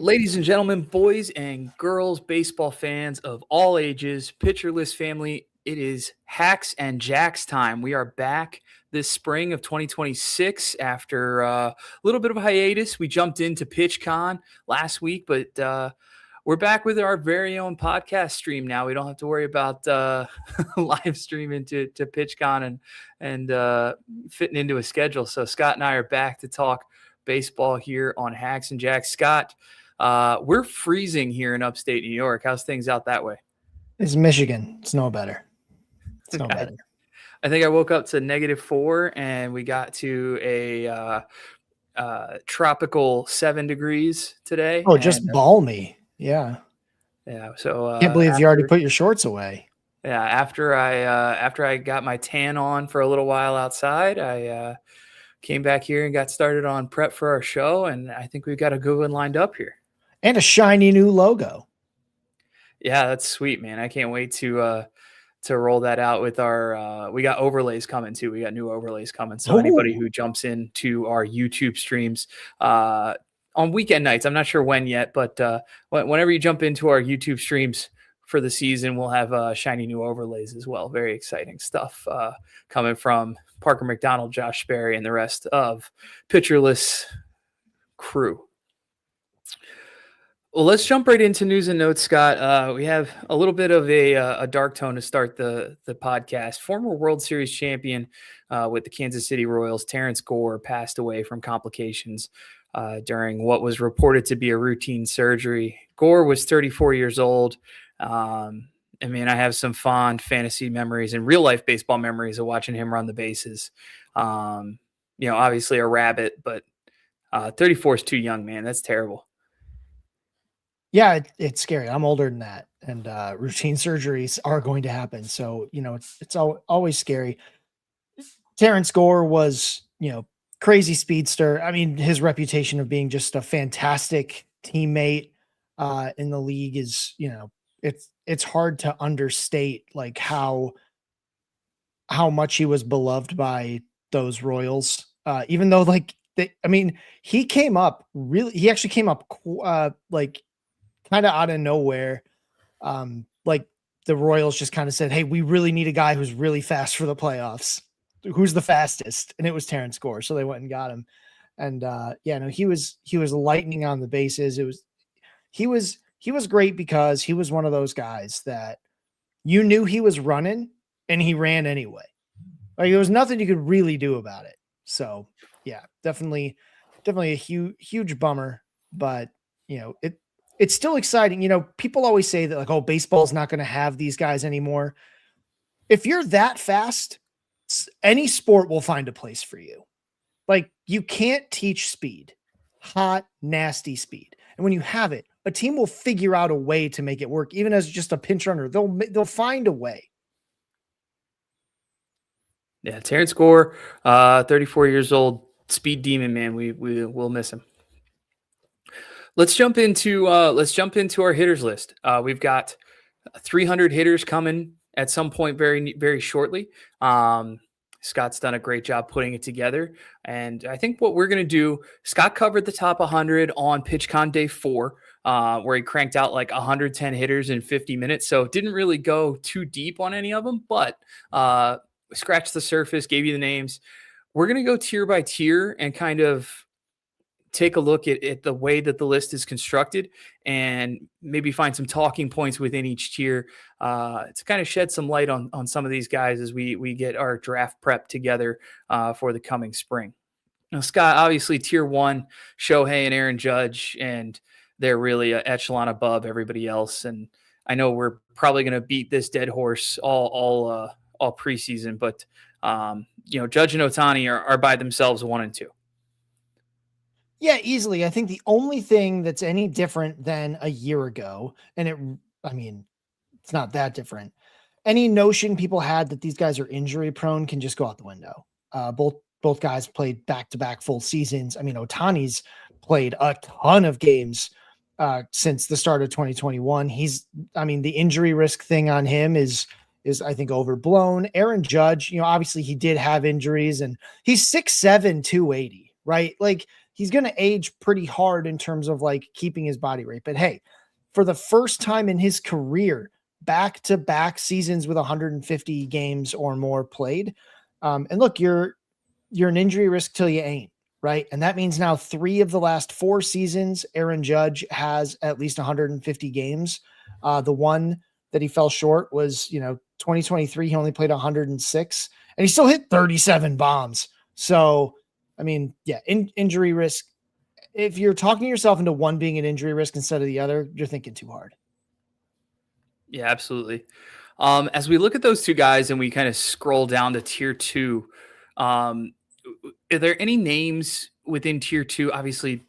Ladies and gentlemen, boys and girls, baseball fans of all ages, Pitcher List family, it is Hacks and Jacks time. We are back this spring of 2026 after a little bit of a hiatus. We jumped into PitchCon last week, but we're back with our very own podcast stream now. We don't have to worry about live streaming to PitchCon and fitting into a schedule. So Scott and I are back to talk baseball here on Hacks and Jacks. Scott, we're freezing here in upstate New York. How's things out that way? It's Michigan. It's no better. It's no better. I think I woke up to -4 and we got to a tropical 7 degrees today. Oh, just balmy. Yeah. Yeah. So can't believe you already put your shorts away. Yeah. After I got my tan on for a little while outside, I came back here and got started on prep for our show. And I think we've got a good one lined up here. And a shiny new logo. Yeah, that's sweet, man. I can't wait to roll that out with our we got overlays coming too. We got new overlays coming. So anybody who jumps into our YouTube streams on weekend nights, I'm not sure when yet, but whenever you jump into our YouTube streams for the season, we'll have shiny new overlays as well. Very exciting stuff coming from Parker McDonald, Josh Sperry, and the rest of Pitcher List crew. Well, let's jump right into news and notes, Scott. We have a little bit of a dark tone to start the podcast. Former World Series champion with the Kansas City Royals, Terrence Gore, passed away from complications during what was reported to be a routine surgery. Gore was 34 years old. I have some fond fantasy memories and real life baseball memories of watching him run the bases. Obviously a rabbit, but 34 is too young, man. That's terrible. Yeah, it's scary. I'm older than that, and routine surgeries are going to happen. So, it's always scary. Terrence Gore was, crazy speedster. I mean, his reputation of being just a fantastic teammate in the league is, it's hard to understate like how much he was beloved by those Royals. Even though he actually came up kind of out of nowhere. The Royals just kind of said, hey, we really need a guy who's really fast for the playoffs. Who's the fastest? And it was Terrence Gore. So they went and got him. And he was lightning on the bases. He was great because he was one of those guys that you knew he was running and he ran anyway. Like there was nothing you could really do about it. So yeah, definitely a huge bummer, but it's still exciting. People always say that baseball is not going to have these guys anymore. If you're that fast, any sport will find a place for you. Like you can't teach speed, hot, nasty speed. And when you have it, a team will figure out a way to make it work. Even as just a pinch runner, they'll find a way. Yeah. Terrence Gore, 34 years old, speed demon, man. We will miss him. Let's jump into our hitters list. We've got 300 hitters coming at some point very, very shortly. Scott's done a great job putting it together. And I think what we're going to do, Scott covered the top 100 on PitchCon Day 4, where he cranked out 110 hitters in 50 minutes. So it didn't really go too deep on any of them, but scratched the surface, gave you the names. We're going to go tier by tier and kind of take a look at the way that the list is constructed and maybe find some talking points within each tier to kind of shed some light on some of these guys as we get our draft prep together for the coming spring. Now, Scott, obviously tier 1, Shohei and Aaron Judge, and they're really an echelon above everybody else. And I know we're probably going to beat this dead horse all preseason, but Judge and Ohtani are by themselves 1 and 2. Yeah, easily. I think the only thing that's any different than a year ago, and it's not that different. Any notion people had that these guys are injury prone can just go out the window. Both guys played back-to-back full seasons. Ohtani's played a ton of games since the start of 2021. The injury risk thing on him is I think overblown. Aaron Judge, obviously he did have injuries and he's 6'7", 280. right? Like he's going to age pretty hard in terms of like keeping his body rate. But hey, for the first time in his career, back-to-back seasons with 150 games or more played. And look, you're an injury risk till you ain't, right? And that means now 3 of the last 4 seasons, Aaron Judge has at least 150 games. The one that he fell short was, 2023. He only played 106 and he still hit 37 bombs. So, I mean, yeah, injury risk. If you're talking yourself into one being an injury risk instead of the other, you're thinking too hard. Yeah, absolutely. As we look at those two guys and we kind of scroll down to tier 2, are there any names within tier 2? Obviously,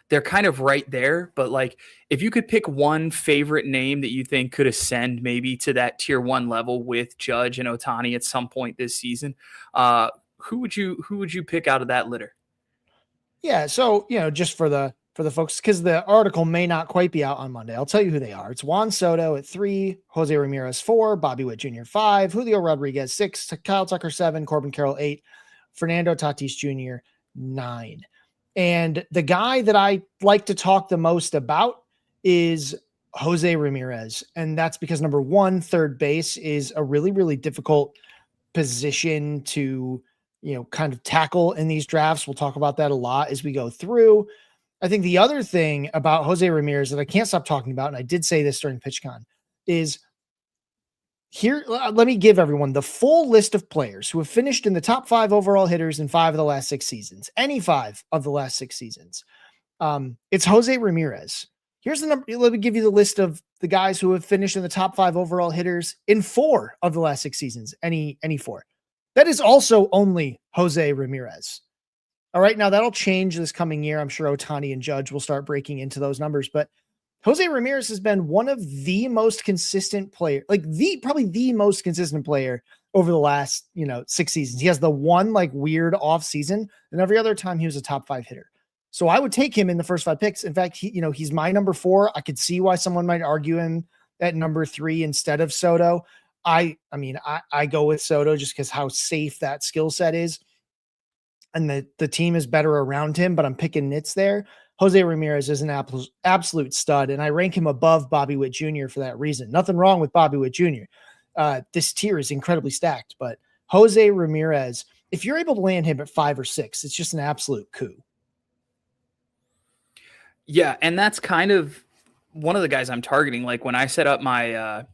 they're kind of right there, but like if you could pick one favorite name that you think could ascend maybe to that tier 1 level with Judge and Ohtani at some point this season, who would you pick out of that litter? Yeah. So, just for the folks, because the article may not quite be out on Monday, I'll tell you who they are. It's Juan Soto at 3, Jose Ramirez 4, Bobby Witt Jr. 5, Julio Rodriguez 6, Kyle Tucker 7, Corbin Carroll 8, Fernando Tatis Jr. 9. And the guy that I like to talk the most about is Jose Ramirez. And that's because number one, third base is a really, really difficult position to, kind of tackle in these drafts. We'll talk about that a lot as we go through. I think the other thing about Jose Ramirez that I can't stop talking about, and I did say this during PitchCon, is here. Let me give everyone the full list of players who have finished in the top 5 overall hitters in 5 of the last 6 seasons, any 5 of the last 6 seasons. It's Jose Ramirez. Here's the number. Let me give you the list of the guys who have finished in the top 5 overall hitters in 4 of the last 6 seasons, any 4. That is also only Jose Ramirez. All right, now that'll change this coming year. I'm sure Ohtani and Judge will start breaking into those numbers, but Jose Ramirez has been one of the most consistent player, like probably the most consistent player over the last, 6 seasons. He has the one like weird off season, and every other time he was a top 5 hitter. So I would take him in the first 5 picks. In fact, he's my number 4. I could see why someone might argue him at number 3 instead of Soto. I go with Soto just because how safe that skill set is. And the team is better around him, but I'm picking nits there. Jose Ramirez is an absolute stud, and I rank him above Bobby Witt Jr. for that reason. Nothing wrong with Bobby Witt Jr. This tier is incredibly stacked, but Jose Ramirez, if you're able to land him at 5 or 6, it's just an absolute coup. Yeah, and that's kind of one of the guys I'm targeting. Like when I set up my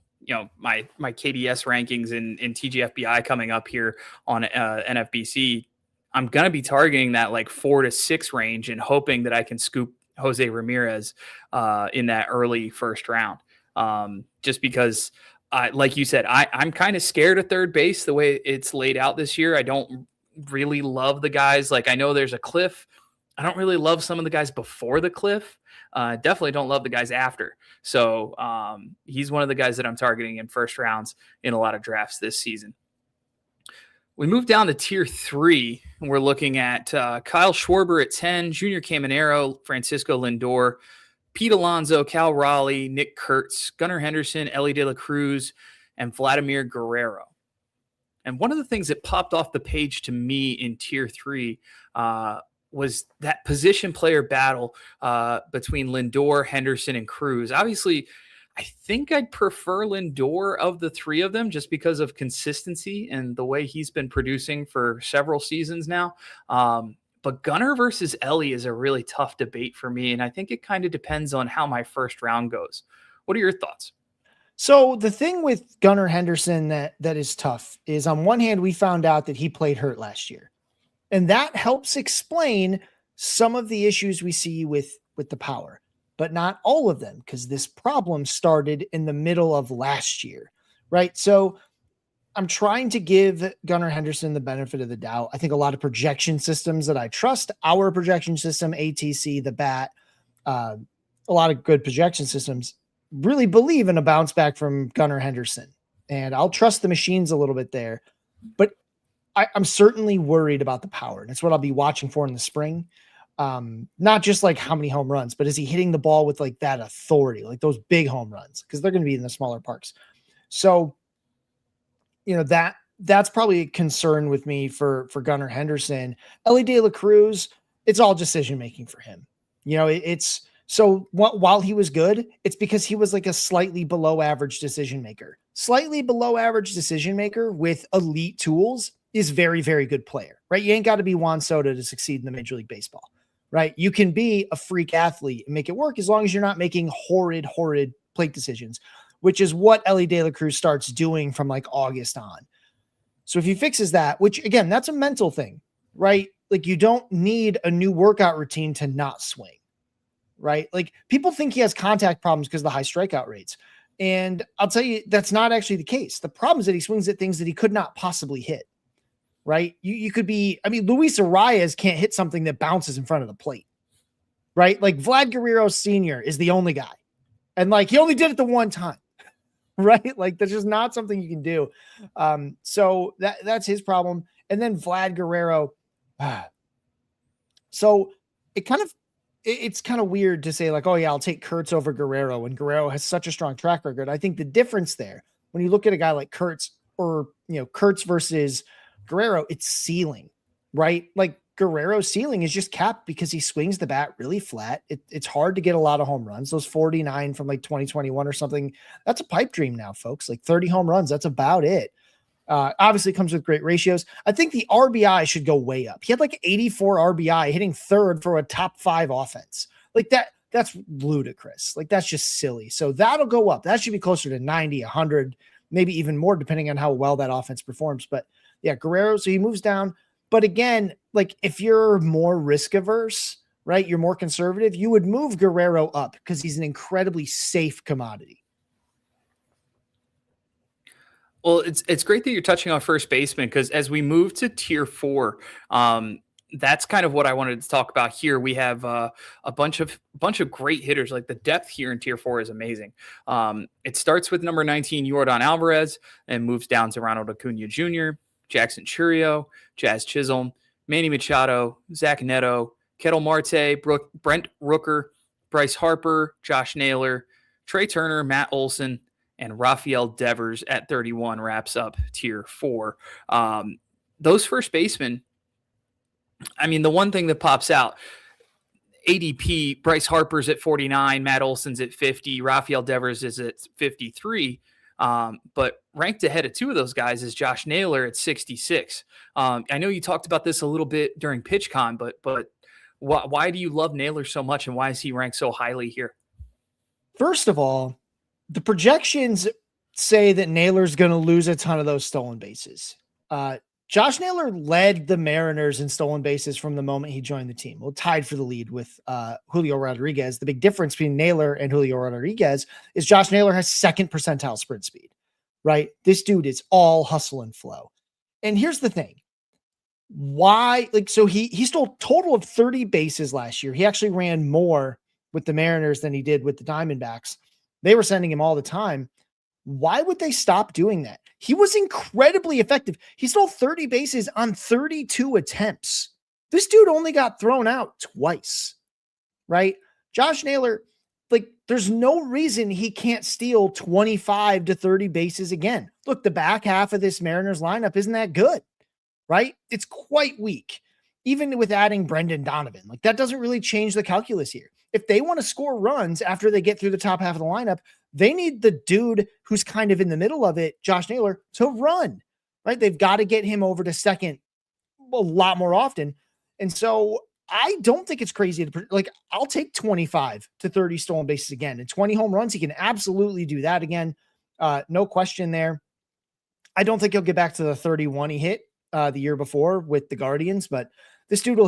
my KDS rankings in TGFBI coming up here on NFBC, I'm going to be targeting that like 4 to 6 range and hoping that I can scoop Jose Ramirez in that early first round. Just because, like you said, I'm kind of scared of third base the way it's laid out this year. I don't really love the guys. Like I know there's a cliff. I don't really love some of the guys before the cliff. Definitely don't love the guys after. So he's one of the guys that I'm targeting in first rounds in a lot of drafts this season. We move down to tier 3, and we're looking at Kyle Schwarber at 10, Junior Caminero, Francisco Lindor, Pete Alonso, Cal Raleigh, Nick Kurtz, Gunnar Henderson, Ellie De La Cruz, and Vladimir Guerrero. And one of the things that popped off the page to me in tier 3 was that position player battle between Lindor, Henderson, and Cruz. Obviously, I think I'd prefer Lindor of the 3 of them just because of consistency and the way he's been producing for several seasons now. But Gunnar versus Ellie is a really tough debate for me, and I think it kind of depends on how my first round goes. What are your thoughts? So the thing with Gunnar Henderson that is tough is on one hand, we found out that he played hurt last year, and that helps explain some of the issues we see with the power, but not all of them, because this problem started in the middle of last year, right? So I'm trying to give Gunnar Henderson the benefit of the doubt. I think a lot of projection systems that I trust, our projection system, ATC, the BAT, a lot of good projection systems really believe in a bounce back from Gunnar Henderson. And I'll trust the machines a little bit there. But I'm certainly worried about the power. And it's what I'll be watching for in the spring. Not just like how many home runs, but is he hitting the ball with like that authority, like those big home runs? Because they're going to be in the smaller parks. So, that's probably a concern with me for Gunnar Henderson. Ellie De La Cruz, it's all decision making for him. You know, it's so while he was good, it's because he was like a slightly below average decision maker. Slightly below average decision maker with elite tools is very, very good player, right? You ain't got to be Juan Soto to succeed in the Major League Baseball, right? You can be a freak athlete and make it work as long as you're not making horrid plate decisions, which is what Elly De La Cruz starts doing from like August on. So if he fixes that, which again, that's a mental thing, right? Like you don't need a new workout routine to not swing, right? Like people think he has contact problems because of the high strikeout rates. And I'll tell you, that's not actually the case. The problem is that he swings at things that he could not possibly hit, right? You could be, I mean, Luis Arias can't hit something that bounces in front of the plate, right? Like Vlad Guerrero Sr. is the only guy. And like, he only did it the one time, right? Like that's just not something you can do. So that's his problem. And then Vlad Guerrero. So it's kind of weird to say like, oh yeah, I'll take Kurtz over Guerrero when Guerrero has such a strong track record. I think the difference there, when you look at a guy like Kurtz or, you know, Kurtz versus Guerrero, it's ceiling, right? Like Guerrero's ceiling is just capped because he swings the bat really flat. It's hard to get a lot of home runs. Those 49 from like 2021 or something, that's a pipe dream now, folks. Like 30 home runs, that's about it. Obviously comes with great ratios. I think the RBI should go way up. He had like 84 RBI hitting third for a top 5 offense. Like that's ludicrous. Like that's just silly. So that'll go up. That should be closer to 90, 100, maybe even more depending on how well that offense performs. But yeah, Guerrero, so he moves down. But again, like if you're more risk averse, right, you're more conservative, you would move Guerrero up because he's an incredibly safe commodity. Well, it's great that you're touching on first baseman because as we move to tier 4, that's kind of what I wanted to talk about here. We have a bunch of great hitters. Like the depth here in tier 4 is amazing. It starts with number 19, Yordan Alvarez, and moves down to Ronald Acuna Jr., Jackson Chourio, Jazz Chisholm, Manny Machado, Zach Neto, Kettle Marte, Brent Rooker, Bryce Harper, Josh Naylor, Trey Turner, Matt Olson, and Rafael Devers at 31 wraps up tier 4. Those first basemen, I mean, the one thing that pops out, ADP, Bryce Harper's at 49, Matt Olson's at 50, Rafael Devers is at 53. But ranked ahead of 2 of those guys is Josh Naylor at 66. I know you talked about this a little bit during PitchCon, but why do you love Naylor so much, and why is he ranked so highly here? First of all, the projections say that Naylor's going to lose a ton of those stolen bases. Josh Naylor led the Mariners in stolen bases from the moment he joined the team. Well, tied for the lead with Julio Rodriguez. The big difference between Naylor and Julio Rodriguez is Josh Naylor has 2nd percentile sprint speed, right? This dude is all hustle and flow. And here's the thing. Why? Like, so he stole a total of 30 bases last year. He actually ran more with the Mariners than he did with the Diamondbacks. They were sending him all the time. Why would they stop doing that? He was incredibly effective. He stole 30 bases on 32 attempts. This dude only got thrown out twice, right? Josh Naylor, like, there's no reason he can't steal 25 to 30 bases again. Look, the back half of this Mariners lineup isn't that good, right? It's quite weak. Even with adding Brendan Donovan, like that doesn't really change the calculus here. If they want to score runs after they get through the top half of the lineup, they need the dude who's kind of in the middle of it, Josh Naylor, to run, right? They've got to get him over to second a lot more often. And so I don't think it's crazy to, like, I'll take 25 to 30 stolen bases again and 20 home runs. He can absolutely do that again. No question there. I don't think he'll get back to the 31 he hit the year before with the Guardians, but this dude will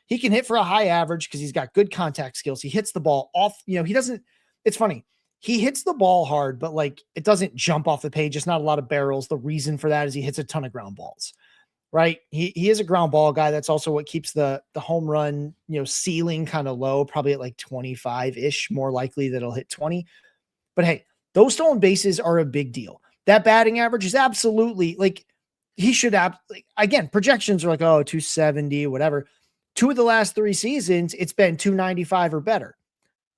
he can hit for a high average because he's got good contact skills. He hits the ball off, it's funny. He hits the ball hard, but like it doesn't jump off the page. It's not a lot of barrels. The reason for that is he hits a ton of ground balls, right? He is a ground ball guy. That's also what keeps the home run, ceiling kind of low, probably at like 25-ish, more likely that he'll hit 20. But hey, those stolen bases are a big deal. That batting average is absolutely like, he should have, again, projections are like, 270, whatever. 2 of the last 3 seasons, it's been 295 or better,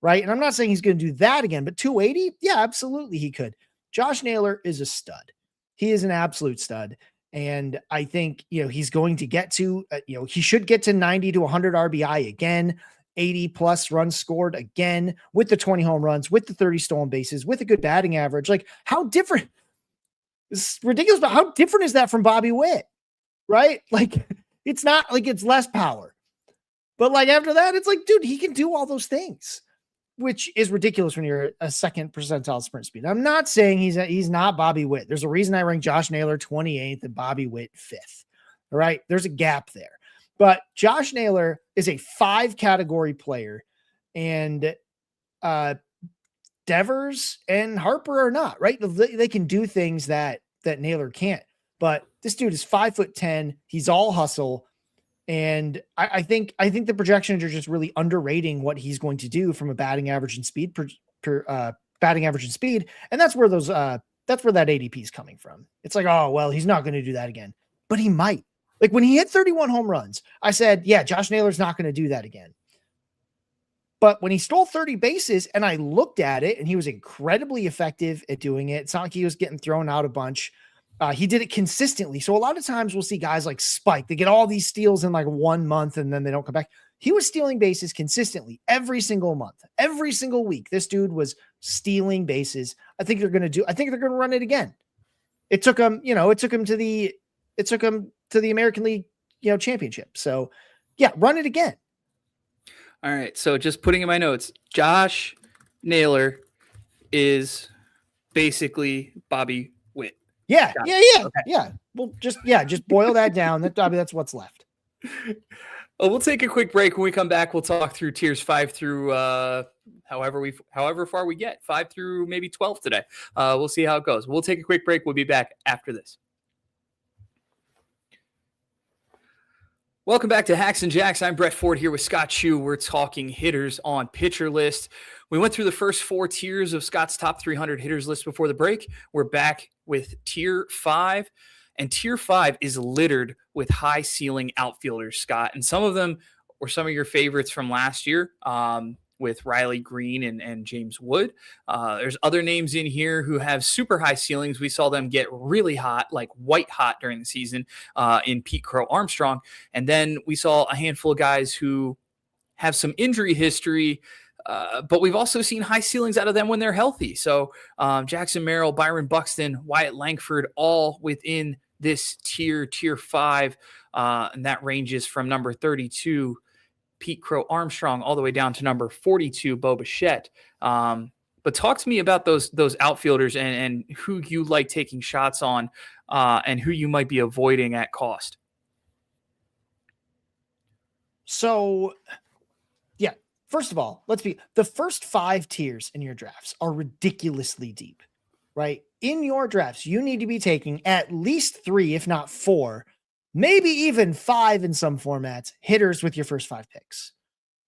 right? And I'm not saying he's going to do that again, but 280, yeah, absolutely he could. Josh Naylor is a stud. He is an absolute stud. And I think, he's going to get to, he should get to 90 to 100 RBI again, 80 plus runs scored again, with the 20 home runs, with the 30 stolen bases, with a good batting average. Like, how different? It's ridiculous, but how different is that from Bobby Witt? Right? Like, it's not like it's less power, but like after that, it's like, dude, he can do all those things, which is ridiculous when you're a second percentile sprint speed. I'm not saying he's not Bobby Witt. There's a reason I rank Josh Naylor 28th and Bobby Witt 5th. All right. There's a gap there, but Josh Naylor is a 5 category player, and Devers and Harper are not, right. They can do things that Naylor can't, but this dude is 5'10". He's all hustle. And I think the projections are just really underrating what he's going to do from a batting average and speed batting average and speed. And that's where that ADP is coming from. It's like, oh, well, he's not going to do that again, but he might. Like when he hit 31 home runs, I said, yeah, Josh Naylor's not going to do that again. But when he stole 30 bases and I looked at it, and he was incredibly effective at doing it. It's not like he was getting thrown out a bunch. He did it consistently. So a lot of times we'll see guys like Spike. They get all these steals in like 1 month and then they don't come back. He was stealing bases consistently every single month, every single week. This dude was stealing bases. I think they're going to run it again. It took him to the American League, championship. So yeah, run it again. All right. So just putting in my notes, Josh Naylor is basically Bobby Witt. Yeah. Okay. Yeah. Well, just boil that down. That's what's left. Well, we'll take a quick break. When we come back, we'll talk through tiers 5 through however far we get, 5 through maybe 12 today. We'll see how it goes. We'll take a quick break. We'll be back after this. Welcome back to Hacks and Jacks. I'm Brett Ford here with Scott Chu. We're talking hitters on Pitcher List. We went through the first 4 tiers of Scott's top 300 hitters list before the break. We're back with tier 5, and tier 5 is littered with high ceiling outfielders, Scott. And some of them were some of your favorites from last year, with Riley Green and James Wood. There's other names in here who have super high ceilings. We saw them get really hot, like white hot during the season, in Pete Crow Armstrong. And then we saw a handful of guys who have some injury history, but we've also seen high ceilings out of them when they're healthy. So Jackson Merrill, Byron Buxton, Wyatt Langford, all within this tier 5. And that ranges from number 32, Pete Crow Armstrong, all the way down to number 42, Bo Bichette. But talk to me about those outfielders and who you like taking shots on, and who you might be avoiding at cost. So, yeah, first of all, the first 5 tiers in your drafts are ridiculously deep, right? In your drafts, you need to be taking at least 3, if not 4, maybe even 5 in some formats, hitters with your first 5 picks,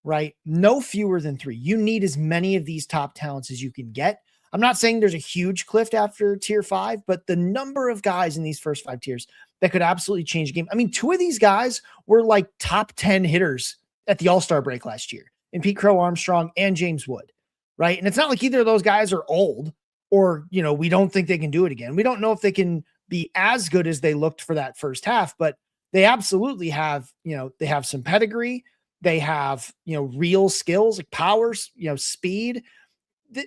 right? No fewer than 3. You need as many of these top talents as you can get. I'm not saying there's a huge cliff after tier 5, but the number of guys in these first 5 tiers that could absolutely change the game. I mean, 2 of these guys were like top 10 hitters at the All-Star break last year, in Pete Crow Armstrong and James Wood, right? And it's not like either of those guys are old or, we don't think they can do it again. We don't know if they can be as good as they looked for that first half, but they absolutely have, they have some pedigree. They have, real skills, like powers, speed.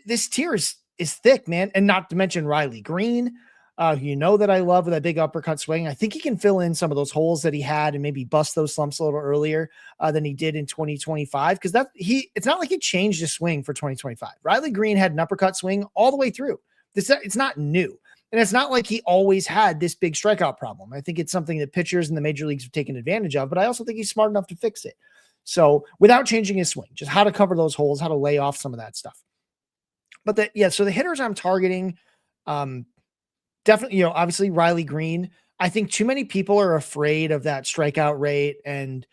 This tier is thick, man. And not to mention Riley Green, that I love with that big uppercut swing. I think he can fill in some of those holes that he had and maybe bust those slumps a little earlier than he did in 2025. Because it's not like he changed his swing for 2025. Riley Green had an uppercut swing all the way through. It's not new. And it's not like he always had this big strikeout problem. I think it's something that pitchers in the major leagues have taken advantage of, but I also think he's smart enough to fix it. So without changing his swing, just how to cover those holes, how to lay off some of that stuff. But so the hitters I'm targeting, definitely, obviously Riley Green. I think too many people are afraid of that strikeout rate and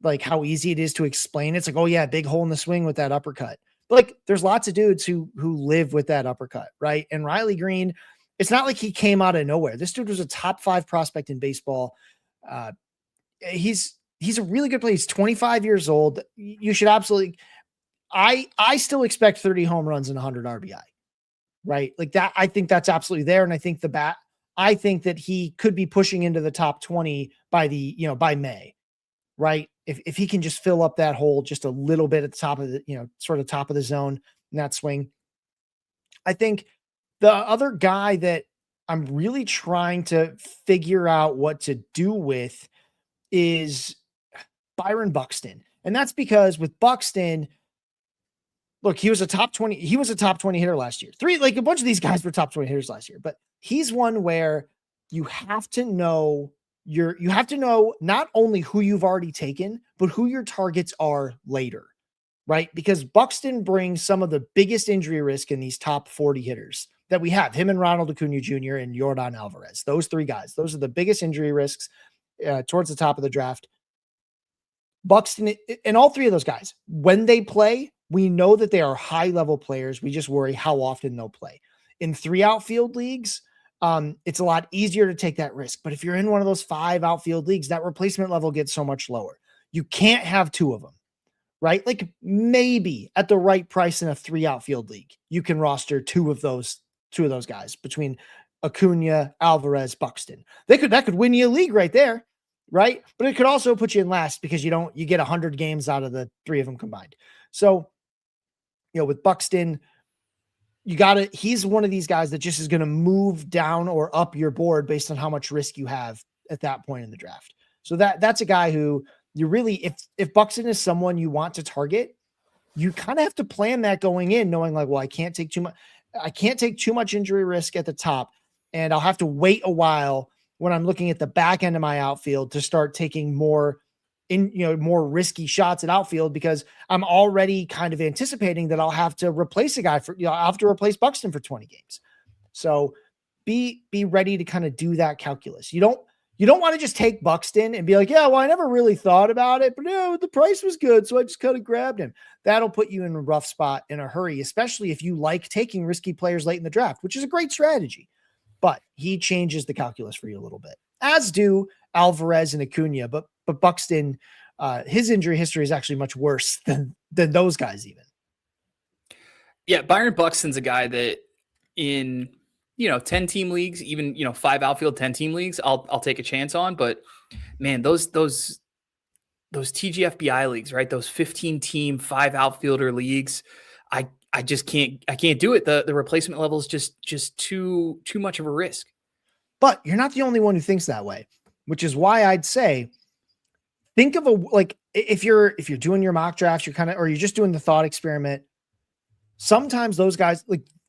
like how easy it is to explain. It's like, oh yeah, big hole in the swing with that uppercut. But like there's lots of dudes who live with that uppercut, right? And Riley Green, it's not like he came out of nowhere. This dude was a top 5 prospect in baseball. He's a really good player. He's 25 years old. You should absolutely, I still expect 30 home runs and 100 RBI, right? Like that. I think that's absolutely there. And I think the bat, I think that he could be pushing into the top 20 by May, right? If he can just fill up that hole just a little bit at the top of the, sort of top of the zone in that swing. I think the other guy that I'm really trying to figure out what to do with is Byron Buxton. And that's because with Buxton, look, he was a top 20 hitter last year. A bunch of these guys were top 20 hitters last year, but he's one where you have to know not only who you've already taken, but who your targets are later, right? Because Buxton brings some of the biggest injury risk in these top 40 hitters that we have. Him and Ronald Acuna Jr. and Yordan Alvarez. Those three guys. Those are the biggest injury risks towards the top of the draft. Buxton and all three of those guys, when they play, we know that they are high-level players. We just worry how often they'll play. In 3 outfield leagues, it's a lot easier to take that risk. But if you're in one of those 5 outfield leagues, that replacement level gets so much lower. You can't have 2 of them, right? Like maybe at the right price in a 3 outfield league, you can roster 2 of those guys between Acuna, Alvarez, Buxton. That could win you a league right there, right? But it could also put you in last because you get 100 games out of the 3 of them combined. So, with Buxton, he's one of these guys that just is going to move down or up your board based on how much risk you have at that point in the draft. So that's a guy who you really, if Buxton is someone you want to target, you kind of have to plan that going in, knowing like, well, I can't take too much injury risk at the top, and I'll have to wait a while when I'm looking at the back end of my outfield to start taking more risky shots at outfield, because I'm already kind of anticipating that I'll have to replace a guy I'll have to replace Buxton for 20 games. So be ready to kind of do that calculus. You don't want to just take Buxton and be like, yeah, well, I never really thought about it, but the price was good, so I just kind of grabbed him. That'll put you in a rough spot in a hurry, especially if you like taking risky players late in the draft, which is a great strategy. But he changes the calculus for you a little bit, as do Alvarez and Acuna. But Buxton, his injury history is actually much worse than those guys even. Yeah, Byron Buxton's a guy that in 10-team leagues, even 5 outfield 10-team leagues, I'll take a chance on. But man, those TGFBI leagues, right? Those 15-team 5 outfielder leagues, I just can't do it. The replacement level is just too much of a risk. But you're not the only one who thinks that way, which is why I'd say think of if you're doing your mock drafts, or you're just doing the thought experiment. Sometimes those guys,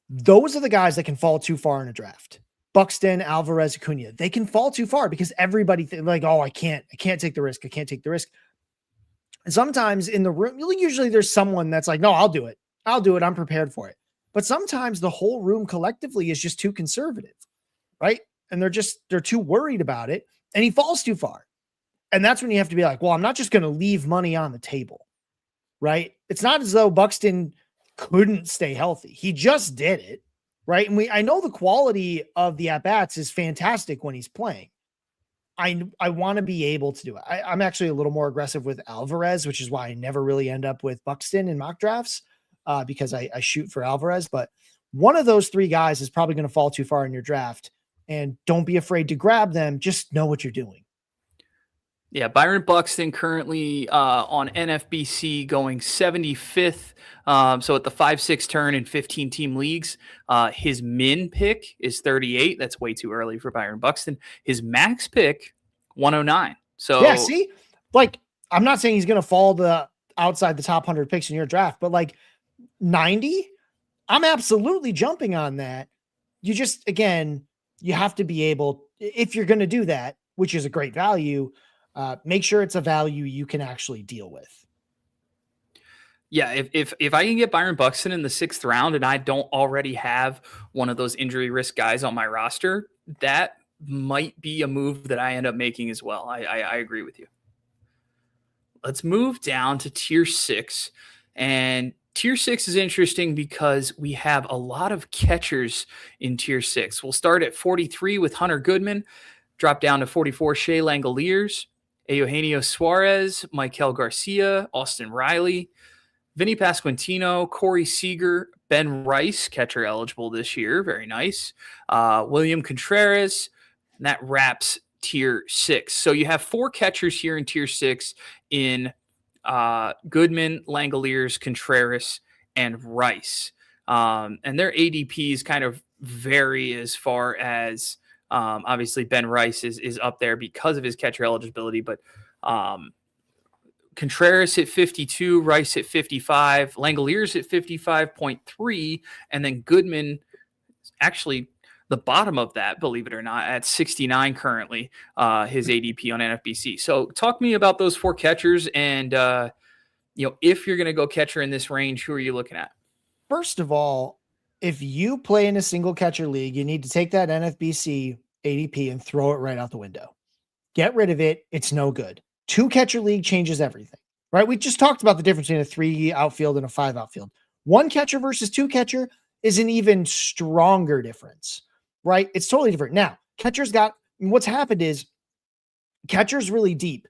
those are the guys that can fall too far in a draft. Buxton, Alvarez, Acuna, they can fall too far because everybody oh, I can't take the risk. I can't take the risk. And sometimes in the room, usually there's someone that's like, no, I'll do it. I'm prepared for it. But sometimes the whole room collectively is just too conservative, right? And they're too worried about it, and he falls too far. And that's when you have to be like, well, I'm not just going to leave money on the table, right? It's not as though Buxton couldn't stay healthy. He just did it, right? And I know the quality of the at-bats is fantastic when he's playing. I want to be able to do it. I'm actually a little more aggressive with Alvarez, which is why I never really end up with Buxton in mock drafts, because I shoot for Alvarez. But one of those 3 guys is probably going to fall too far in your draft, and don't be afraid to grab them. Just know what you're doing. Yeah, Byron Buxton currently on NFBC going 75th. So at the 5-6 turn in 15-team leagues, his min pick is 38. That's way too early for Byron Buxton. His max pick, 109. So yeah, see, I'm not saying he's going to fall outside the top 100 picks in your draft, but 90, I'm absolutely jumping on that. You just, again, you have to be able, if you're going to do that, which is a great value, make sure it's a value you can actually deal with. Yeah, if I can get Byron Buxton in the 6th round and I don't already have one of those injury risk guys on my roster, that might be a move that I end up making as well. I agree with you. Let's move down to tier 6. And tier 6 is interesting because we have a lot of catchers in tier 6. We'll start at 43 with Hunter Goodman, drop down to 44, Shea Langoliers, Eugenio Suarez, Maikel Garcia, Austin Riley, Vinny Pasquantino, Corey Seager, Ben Rice, catcher eligible this year. Very nice. William Contreras, and that wraps tier 6. So you have 4 catchers here in tier 6 in Goodman, Langoliers, Contreras, and Rice. And their ADPs kind of vary as far as obviously Ben Rice is up there because of his catcher eligibility, but Contreras at 52, Rice at 55, Langoliers at 55.3, and then Goodman actually the bottom of that, believe it or not, at 69 currently, his ADP on NFBC. So talk to me about those 4 catchers and, if you're going to go catcher in this range, who are you looking at? First of all, if you play in a single catcher league, you need to take that NFBC ADP and throw it right out the window. Get rid of it. It's no good. 2 catcher league changes everything, right? We just talked about the difference between a 3 outfield and a 5 outfield. 1 catcher versus 2 catcher is an even stronger difference, right? It's totally different. Now, what's happened is catcher's really deep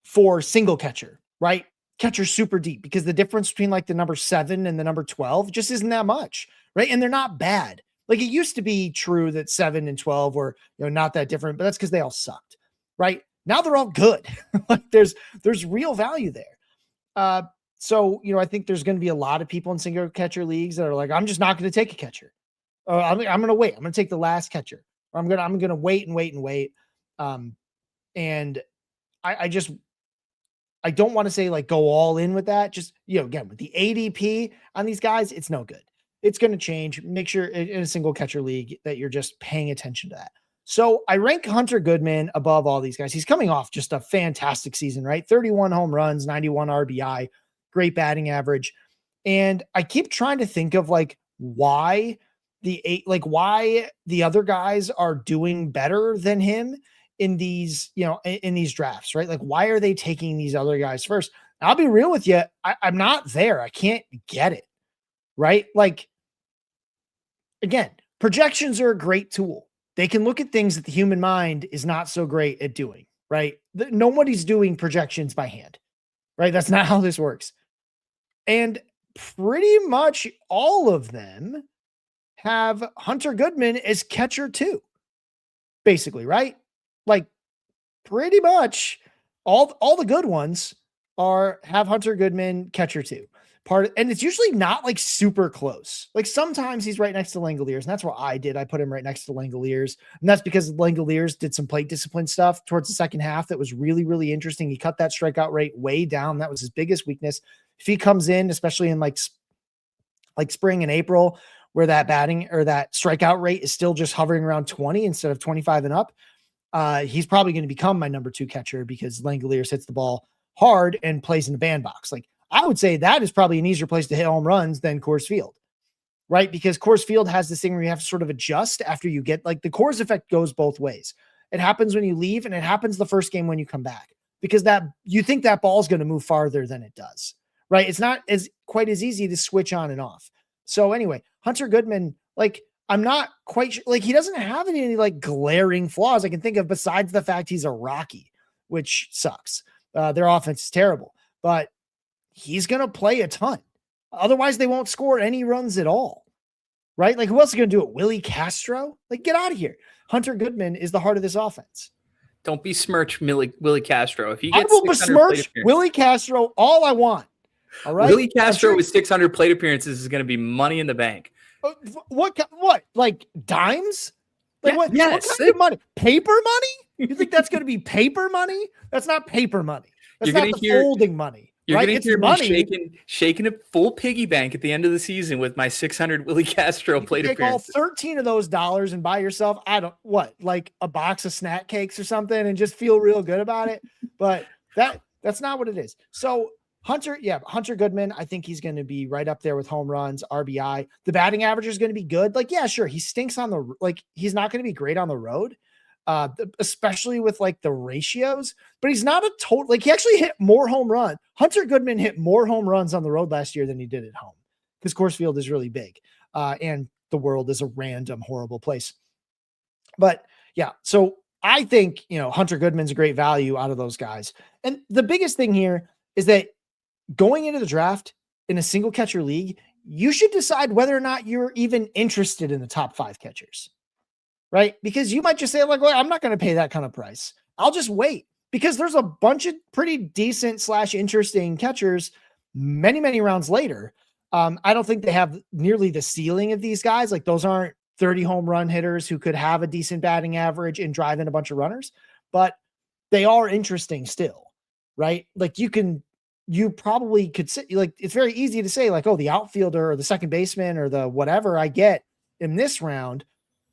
for single catcher, right? Catcher's super deep because the difference between like the number 7 and the number 12 just isn't that much, right? And they're not bad. Like it used to be true that 7 and 12 were, not that different, but that's because they all sucked, right? Now they're all good. Like there's real value there. So, I think there's going to be a lot of people in single catcher leagues that are like, I'm just not going to take a catcher. I'm going to wait. I'm going to take the last catcher. Or I'm going to wait and wait and wait. And I don't want to say like go all in with that. Just, again, with the ADP on these guys, it's no good. It's going to change. Make sure in a single catcher league that you're just paying attention to that. So I rank Hunter Goodman above all these guys. He's coming off just a fantastic season, right? 31 home runs, 91 RBI, great batting average. And I keep trying to think of like why the other guys are doing better than him in these, in these drafts, right? Like, why are they taking these other guys first? I'll be real with you. I'm not there. I can't get it, right? Like, again, projections are a great tool. They can look at things that the human mind is not so great at doing, right? Nobody's doing projections by hand, right? That's not how this works. And pretty much all of them have Hunter Goodman as catcher 2, basically, right? Like pretty much all the good ones have Hunter Goodman catcher 2. And it's usually not like super close. Like sometimes he's right next to Langoliers, and that's what I did. I put him right next to Langoliers, and that's because Langoliers did some plate discipline stuff towards the second half that was really, really interesting. He cut that strikeout rate way down. That was his biggest weakness. If he comes in, especially in like spring and April, where that batting or that strikeout rate is still just hovering around 20 instead of 25 and up, he's probably going to become my number 2 catcher because Langoliers hits the ball hard and plays in the bandbox. Like, I would say that is probably an easier place to hit home runs than Coors Field, right? Because Coors Field has this thing where you have to sort of adjust after you get, like, the Coors effect goes both ways. It happens when you leave and it happens the first game when you come back because you think that ball is going to move farther than it does, right? It's not quite as easy to switch on and off. So anyway, Hunter Goodman, like, I'm not quite sure, like, he doesn't have any like glaring flaws I can think of besides the fact he's a Rocky, which sucks. Their offense is terrible, but he's going to play a ton. Otherwise, they won't score any runs at all, right? Like, who else is going to do it? Willie Castro? Like, get out of here. Hunter Goodman is the heart of this offense. Don't besmirch Willie Castro. If he I gets will besmirch Willie Castro all I want. All right. Willie Castro with 600 plate appearances is going to be money in the bank. What? Like dimes? Like what? Yes. What kind of money? Paper money? You think that's going to be paper money? That's not paper money. That's not the folding money. You're right? going to hear me shaking a full piggy bank at the end of the season with my 600 Willie Castro plate appearances. Take all 13 of those dollars and buy yourself, like a box of snack cakes or something and just feel real good about it. But that's not what it is. So Hunter Goodman, I think he's going to be right up there with home runs, RBI. The batting average is going to be good. Like, yeah, sure. He stinks he's not going to be great on the road. Especially with like the ratios, but he's not a total, like, he actually hit more home runs. Hunter Goodman hit more home runs on the road last year than he did at home because Coors Field is really big. And the world is a random, horrible place. But yeah, so I think, Hunter Goodman's a great value out of those guys. And the biggest thing here is that going into the draft in a single catcher league, you should decide whether or not you're even interested in the top 5 catchers, right? Because you might just say, like, well, I'm not going to pay that kind of price. I'll just wait, because there's a bunch of pretty decent / interesting catchers many, many rounds later. I don't think they have nearly the ceiling of these guys. Like, those aren't 30 home run hitters who could have a decent batting average and drive in a bunch of runners, but they are interesting still, right? Like, you probably could say, like, it's very easy to say, like, oh, the outfielder or the second baseman or the whatever I get in this round,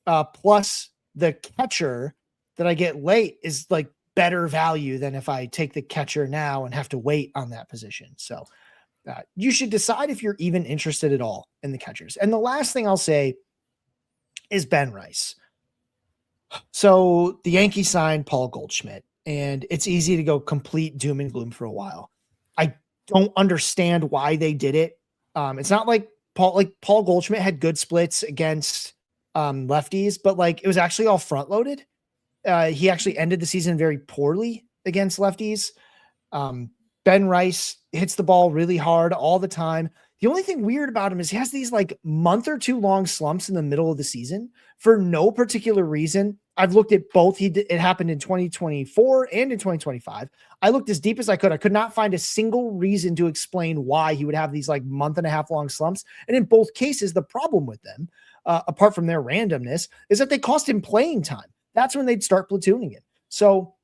plus the catcher that I get late is like better value than if I take the catcher now and have to wait on that position. So you should decide if you're even interested at all in the catchers. And the last thing I'll say is Ben Rice. So the Yankees signed Paul Goldschmidt, and it's easy to go complete doom and gloom for a while. I don't understand why they did it. It's not like Paul Goldschmidt had good splits against lefties, but like, it was actually all front loaded. He actually ended the season very poorly against lefties. Ben Rice hits the ball really hard all the time. The only thing weird about him is he has these like month or two long slumps in the middle of the season for no particular reason. I've looked at both. It happened in 2024 and in 2025. I looked as deep as I could. I could not find a single reason to explain why he would have these like month and a half long slumps. And in both cases, the problem with them, apart from their randomness, is that they cost him playing time. That's when they'd start platooning it. So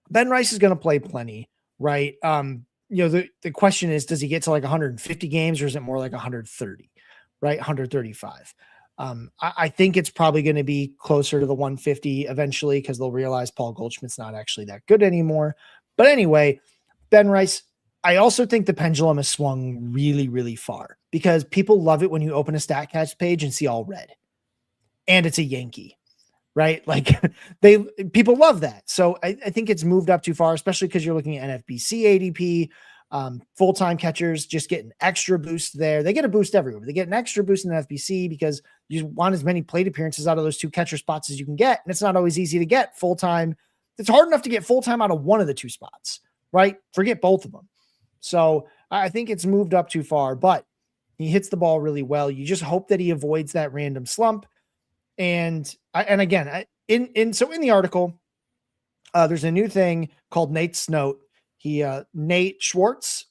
Ben Rice is going to play plenty, right? The question is, does he get to like 150 games, or is it more like 130, right? 135. I think it's probably going to be closer to the 150 eventually, because they'll realize Paul Goldschmidt's not actually that good anymore. But anyway, Ben Rice, I also think the pendulum has swung really, really far, because people love it when you open a StatCast page and see all red and it's a Yankee, right? Like people love that. So I think it's moved up too far, especially because you're looking at NFBC ADP. Full-time catchers just get an extra boost there. They get a boost everywhere. They get an extra boost in the FBC because you want as many plate appearances out of those two catcher spots as you can get. And it's not always easy to get full-time. It's hard enough to get full-time out of one of the two spots, right? Forget both of them. So I think it's moved up too far, but he hits the ball really well. You just hope that he avoids that random slump. And again, in the article, there's a new thing called Nate's Note. Nate Schwartz,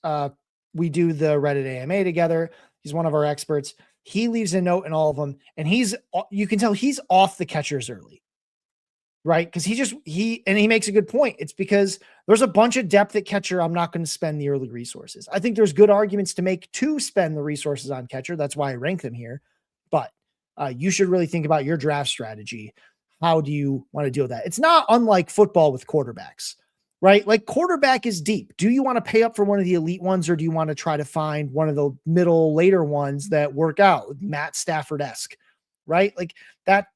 we do the Reddit AMA together. He's one of our experts. He leaves a note in all of them, and you can tell he's off the catchers early, right? Because he makes a good point. It's because there's a bunch of depth at catcher. I'm not going to spend the early resources. I think there's good arguments to make to spend the resources on catcher. That's why I rank them here. But you should really think about your draft strategy. How do you want to deal with that? It's not unlike football with quarterbacks, right? Like, quarterback is deep. Do you want to pay up for one of the elite ones, or do you want to try to find one of the middle later ones that work out, Matt Stafford-esque, right? Like that.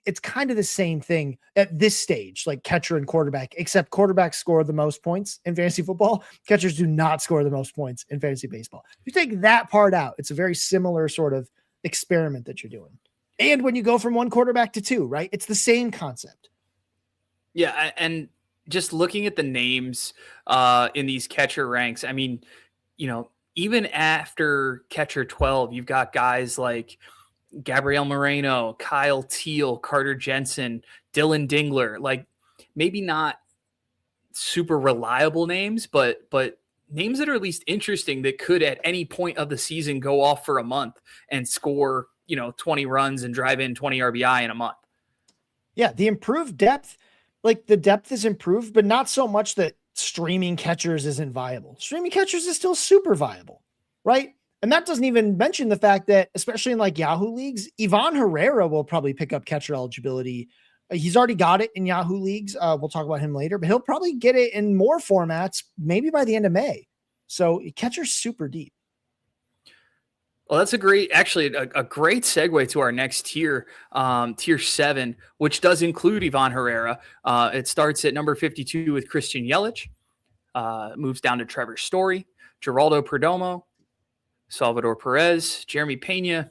It's kind of the same thing at this stage, like catcher and quarterback, except quarterbacks score the most points in fantasy football. Catchers do not score the most points in fantasy baseball. If you take that part out, it's a very similar sort of experiment that you're doing. And when you go from one quarterback to two, right? It's the same concept. Yeah. And just looking at the names in these catcher ranks, I mean, even after catcher 12, you've got guys like Gabriel Moreno, Kyle Teal, Carter Jensen, Dylan Dingler, like maybe not super reliable names, but names that are at least interesting that could at any point of the season go off for a month and score, 20 runs and drive in 20 RBI in a month. Yeah. The improved depth, like the depth is improved, but not so much that streaming catchers isn't viable. Streaming catchers is still super viable, right? And that doesn't even mention the fact that, especially in like Yahoo leagues, Ivan Herrera will probably pick up catcher eligibility. He's already got it in Yahoo leagues. We'll talk about him later, but he'll probably get it in more formats, maybe by the end of May. So catcher's super deep. Well, that's a great segue to our next tier, tier 7, which does include Ivan Herrera. It starts at number 52 with Christian Yelich, moves down to Trevor Story, Geraldo Perdomo, Salvador Perez, Jeremy Pena,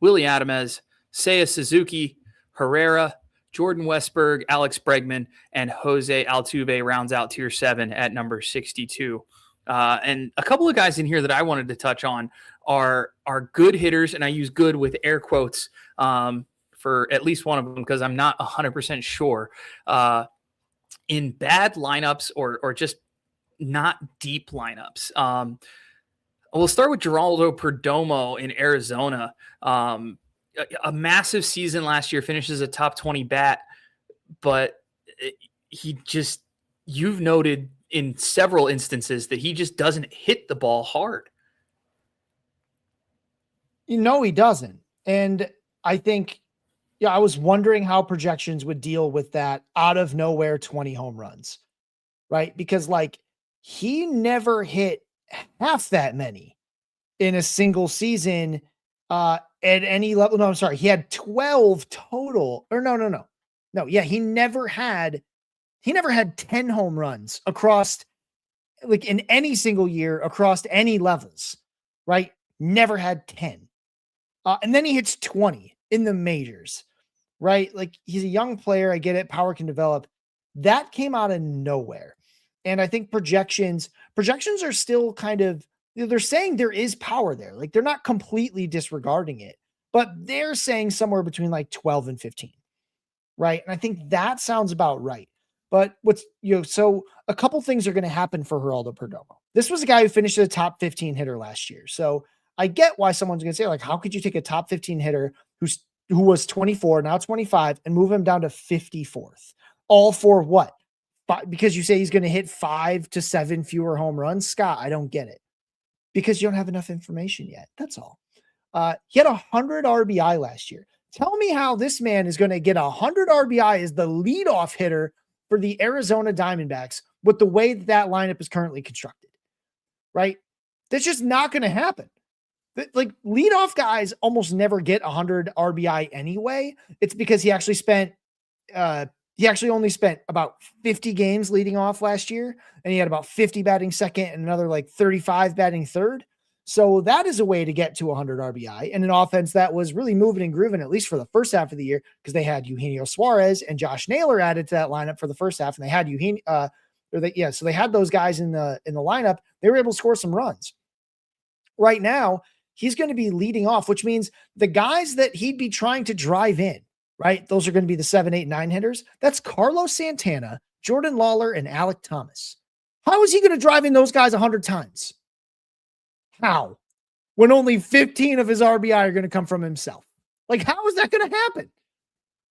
Willie Adamez, Seiya Suzuki, Herrera, Jordan Westberg, Alex Bregman, and Jose Altuve rounds out tier 7 at number 62. And a couple of guys in here that I wanted to touch on are good hitters, and I use good with air quotes for at least one of them because I'm not 100% sure. In bad lineups or just not deep lineups. We'll start with Geraldo Perdomo in Arizona. A massive season last year, finishes a top 20 bat, but you've noted in several instances that he just doesn't hit the ball hard. He doesn't. And I think, I was wondering how projections would deal with that out of nowhere 20 home runs, right? Because he never hit half that many in a single season at any level. No, I'm sorry. He had 12 total, or no. Yeah, he never had 10 home runs across in any single year across any levels, right? Never had 10. And then he hits 20 in the majors, right? He's a young player. I get it. Power can develop. That came out of nowhere. And I think projections are still kind of, they're saying there is power there. They're not completely disregarding it, but they're saying somewhere between 12 and 15. Right. And I think that sounds about right. But so a couple things are going to happen for Geraldo Perdomo. This was a guy who finished as a top 15 hitter last year. So I get why someone's going to say, how could you take a top 15 hitter who was 24, now 25, and move him down to 54th? All for what? Because you say he's going to hit 5 to 7 fewer home runs? Scott, I don't get it. Because you don't have enough information yet. That's all. He had 100 RBI last year. Tell me how this man is going to get 100 RBI as the leadoff hitter for the Arizona Diamondbacks with the way that lineup is currently constructed, right? That's just not going to happen. Leadoff guys almost never get 100 RBI anyway. It's because he actually only spent about 50 games leading off last year, and he had about 50 batting second and another 35 batting third. So that is a way to get to 100 RBI and an offense that was really moving and grooving, at least for the first half of the year, because they had Eugenio Suarez and Josh Naylor added to that lineup for the first half. And they had so they had those guys in the lineup. They were able to score some runs. Right now, he's going to be leading off, which means the guys that he'd be trying to drive in, right? Those are going to be the 7, 8, 9 hitters. That's Carlos Santana, Jordan Lawler, and Alek Thomas. How is he going to drive in those guys 100 times? How? When only 15 of his RBI are going to come from himself. How is that going to happen?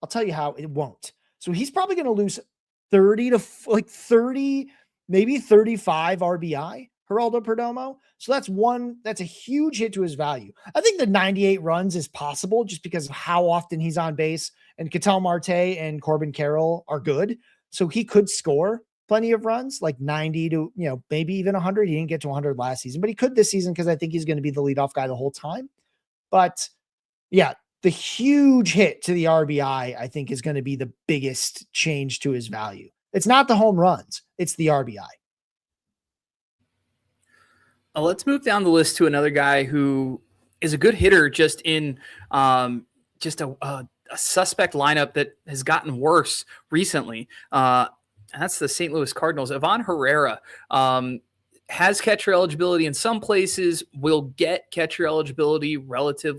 I'll tell you how it won't. So he's probably going to lose 30 to 30, maybe 35 RBI, Geraldo Perdomo. So that's a huge hit to his value. I think the 98 runs is possible just because of how often he's on base, and Ketel Marte and Corbin Carroll are good. So he could score plenty of runs, 90 to, maybe even 100. He didn't get to 100 last season, but he could this season because I think he's going to be the leadoff guy the whole time. But yeah, the huge hit to the RBI, I think, is going to be the biggest change to his value. It's not the home runs, it's the RBI. Let's move down the list to another guy who is a good hitter, just in just a suspect lineup that has gotten worse recently. And that's the St. Louis Cardinals. Ivan Herrera has catcher eligibility in some places, will get catcher eligibility relative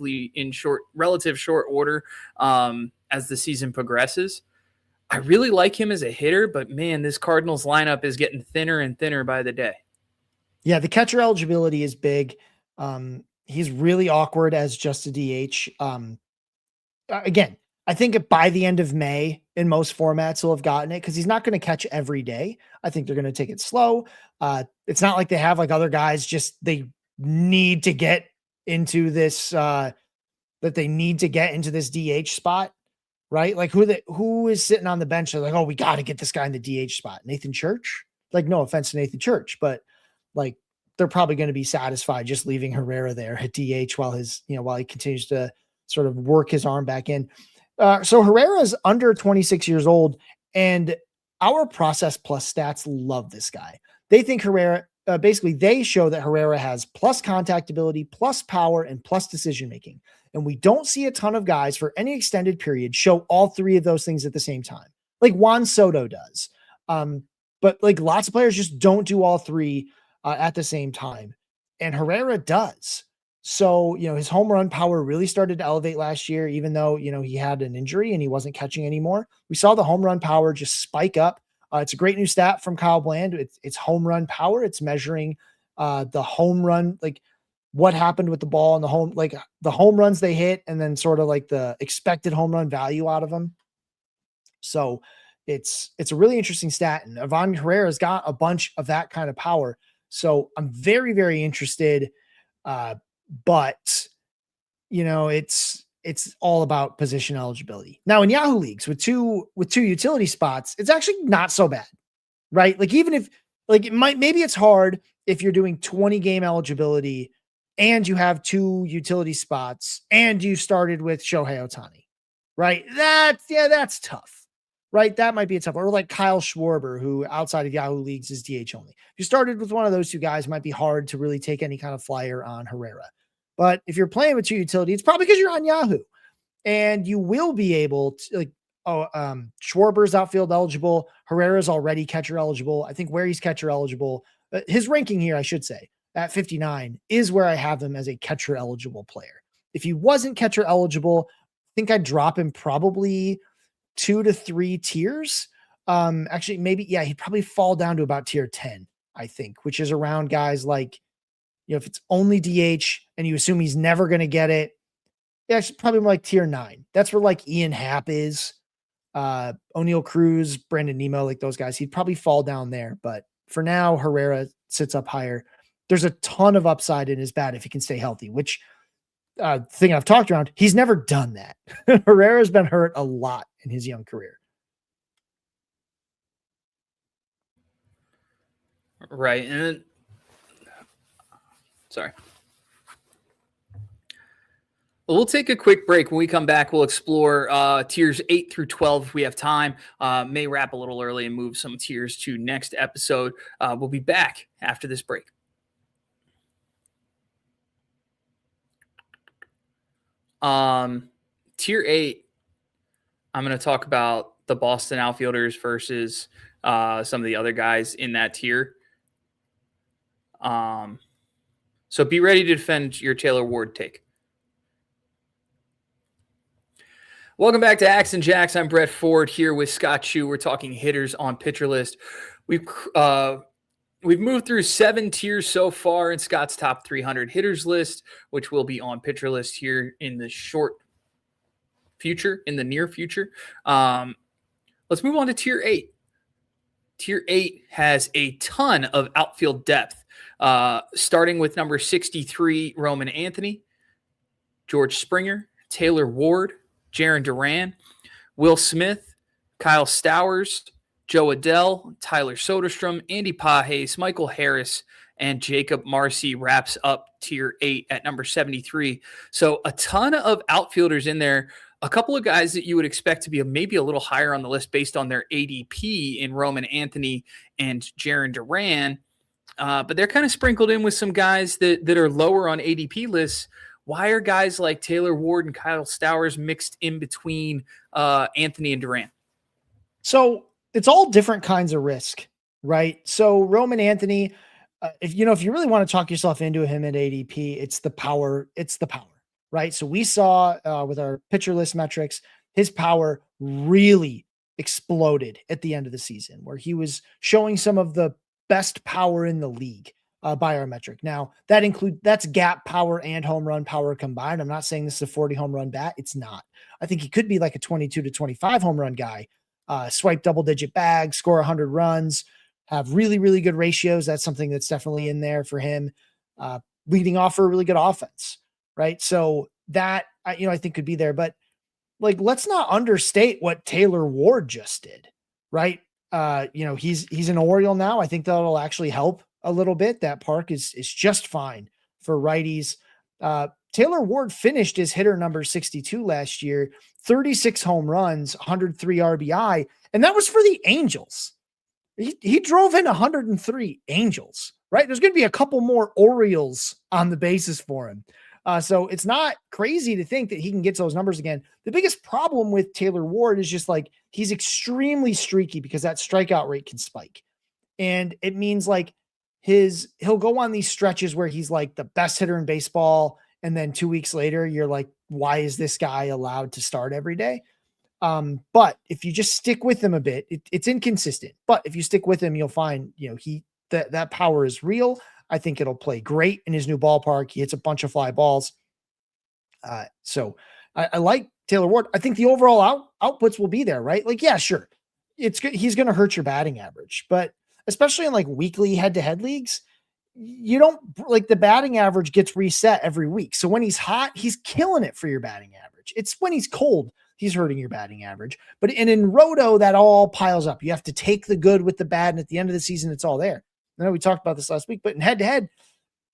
short order as the season progresses. I really like him as a hitter, but man, this Cardinals lineup is getting thinner and thinner by the day. Yeah, the catcher eligibility is big. He's really awkward as just a DH. Again, I think by the end of May, in most formats, he'll have gotten it because he's not going to catch every day. I think they're going to take it slow. It's not like they have other guys, they need to get into this, that they need to get into this DH spot, right? Who is sitting on the bench? They're we got to get this guy in the DH spot. Nathan Church? No offense to Nathan Church, but they're probably going to be satisfied just leaving Herrera there at DH while he continues to sort of work his arm back in. So Herrera is under 26 years old, and our Process Plus stats love this guy. They think Herrera, they show that Herrera has plus contact ability, plus power, and plus decision-making. And we don't see a ton of guys for any extended period show all three of those things at the same time. Juan Soto does. But lots of players just don't do all three. at the same time. And Herrera does. So, his home run power really started to elevate last year, even though, he had an injury and he wasn't catching anymore. We saw the home run power just spike up. It's a great new stat from Kyle Bland. It's home run power. It's measuring the home run, like what happened with the ball and the home runs they hit, and then sort of like the expected home run value out of them. So it's a really interesting stat. And Ivan Herrera's got a bunch of that kind of power. So I'm very, very interested. But it's all about position eligibility. Now in Yahoo leagues with two utility spots, it's actually not so bad, right? Like even if maybe it's hard if you're doing 20 game eligibility and you have 2 utility spots and you started with Shohei Ohtani, right? That's tough, right? That might be a tough, or like Kyle Schwarber, who outside of Yahoo leagues is DH only. If you started with one of those 2 guys, it might be hard to really take any kind of flyer on Herrera. But if you're playing with 2 utility, it's probably because you're on Yahoo, and you will be able to Schwarber's outfield eligible. Herrera's already catcher eligible. I think where he's catcher eligible, his ranking here, I should say, at 59 is where I have him as a catcher eligible player. If he wasn't catcher eligible, I think I'd drop him probably 2 to 3 tiers. Actually, maybe, he'd probably fall down to about tier 10, I think, which is around guys like, if it's only DH and you assume he's never going to get it, it's probably more like tier 9. That's where like Ian Happ is, O'Neal Cruz, Brandon Nimmo, like those guys. He'd probably fall down there. But for now, Herrera sits up higher. There's a ton of upside in his bat if he can stay healthy, which thing I've talked around, he's never done that. Herrera's been hurt a lot in his young career. Right. And then, sorry. Well, we'll take a quick break. When we come back, we'll explore tiers 8 through 12 if we have time. May wrap a little early and move some tiers to next episode. We'll be back after this break. Tier 8, I'm going to talk about the Boston outfielders versus some of the other guys in that tier. So be ready to defend your Taylor Ward take. Welcome back to Axe and Jacks. I'm Brett Ford here with Scott Chu. We're talking hitters on Pitcher List. We've moved through 7 tiers so far in Scott's top 300 hitters list, which will be on Pitcher List here in the near future. Let's move on to tier 8. Tier 8 has a ton of outfield depth, starting with number 63, Roman Anthony, George Springer, Taylor Ward, Jarren Duran, Will Smith, Kyle Stowers, Joe Adell, Tyler Soderstrom, Andy Pages, Michael Harris, and Jacob Marcy wraps up tier 8 at number 73. So a ton of outfielders in there. A couple of guys that you would expect to be maybe a little higher on the list based on their ADP in Roman Anthony and Jarren Duran. But they're kind of sprinkled in with some guys that are lower on ADP lists. Why are guys like Taylor Ward and Kyle Stowers mixed in between Anthony and Duran? So it's all different kinds of risk, right? So Roman Anthony, if you really want to talk yourself into him at ADP, it's the power, right? So we saw with our pitcher list metrics, his power really exploded at the end of the season, where he was showing some of the best power in the league by our metric. Now that's gap power and home run power combined. I'm not saying this is a 40 home run bat. It's not. I think he could be like a 22 to 25 home run guy, swipe double digit bags, score 100 runs, have really, really good ratios. That's something that's definitely in there for him. Leading off for a really good offense, right? So that, I think could be there, but like, let's not understate what Taylor Ward just did, right? He's an Oriole now. I think that'll actually help a little bit. That park is just fine for righties. Taylor Ward finished his hitter number 62 last year, 36 home runs, 103 RBI, and that was for the Angels. He drove in 103 Angels, right? There's going to be a couple more Orioles on the bases for him. So it's not crazy to think that he can get to those numbers again. The biggest problem with Taylor Ward is just like, he's extremely streaky because that strikeout rate can spike. And it means like he'll go on these stretches where he's like the best hitter in baseball. And then 2 weeks later, you're like, why is this guy allowed to start every day? But if you just stick with him a bit, it's inconsistent, but if you stick with him, you'll find, that power is real. I think it'll play great in his new ballpark. He hits a bunch of fly balls. So I like Taylor Ward. I think the overall outputs will be there, right? Like, yeah, sure. It's good. He's going to hurt your batting average, but especially in like weekly head-to-head leagues, you don't like the batting average gets reset every week. So when he's hot, he's killing it for your batting average. It's when he's cold, he's hurting your batting average. But in Roto, that all piles up. You have to take the good with the bad. And at the end of the season, it's all there. I know we talked about this last week, but in head-to-head,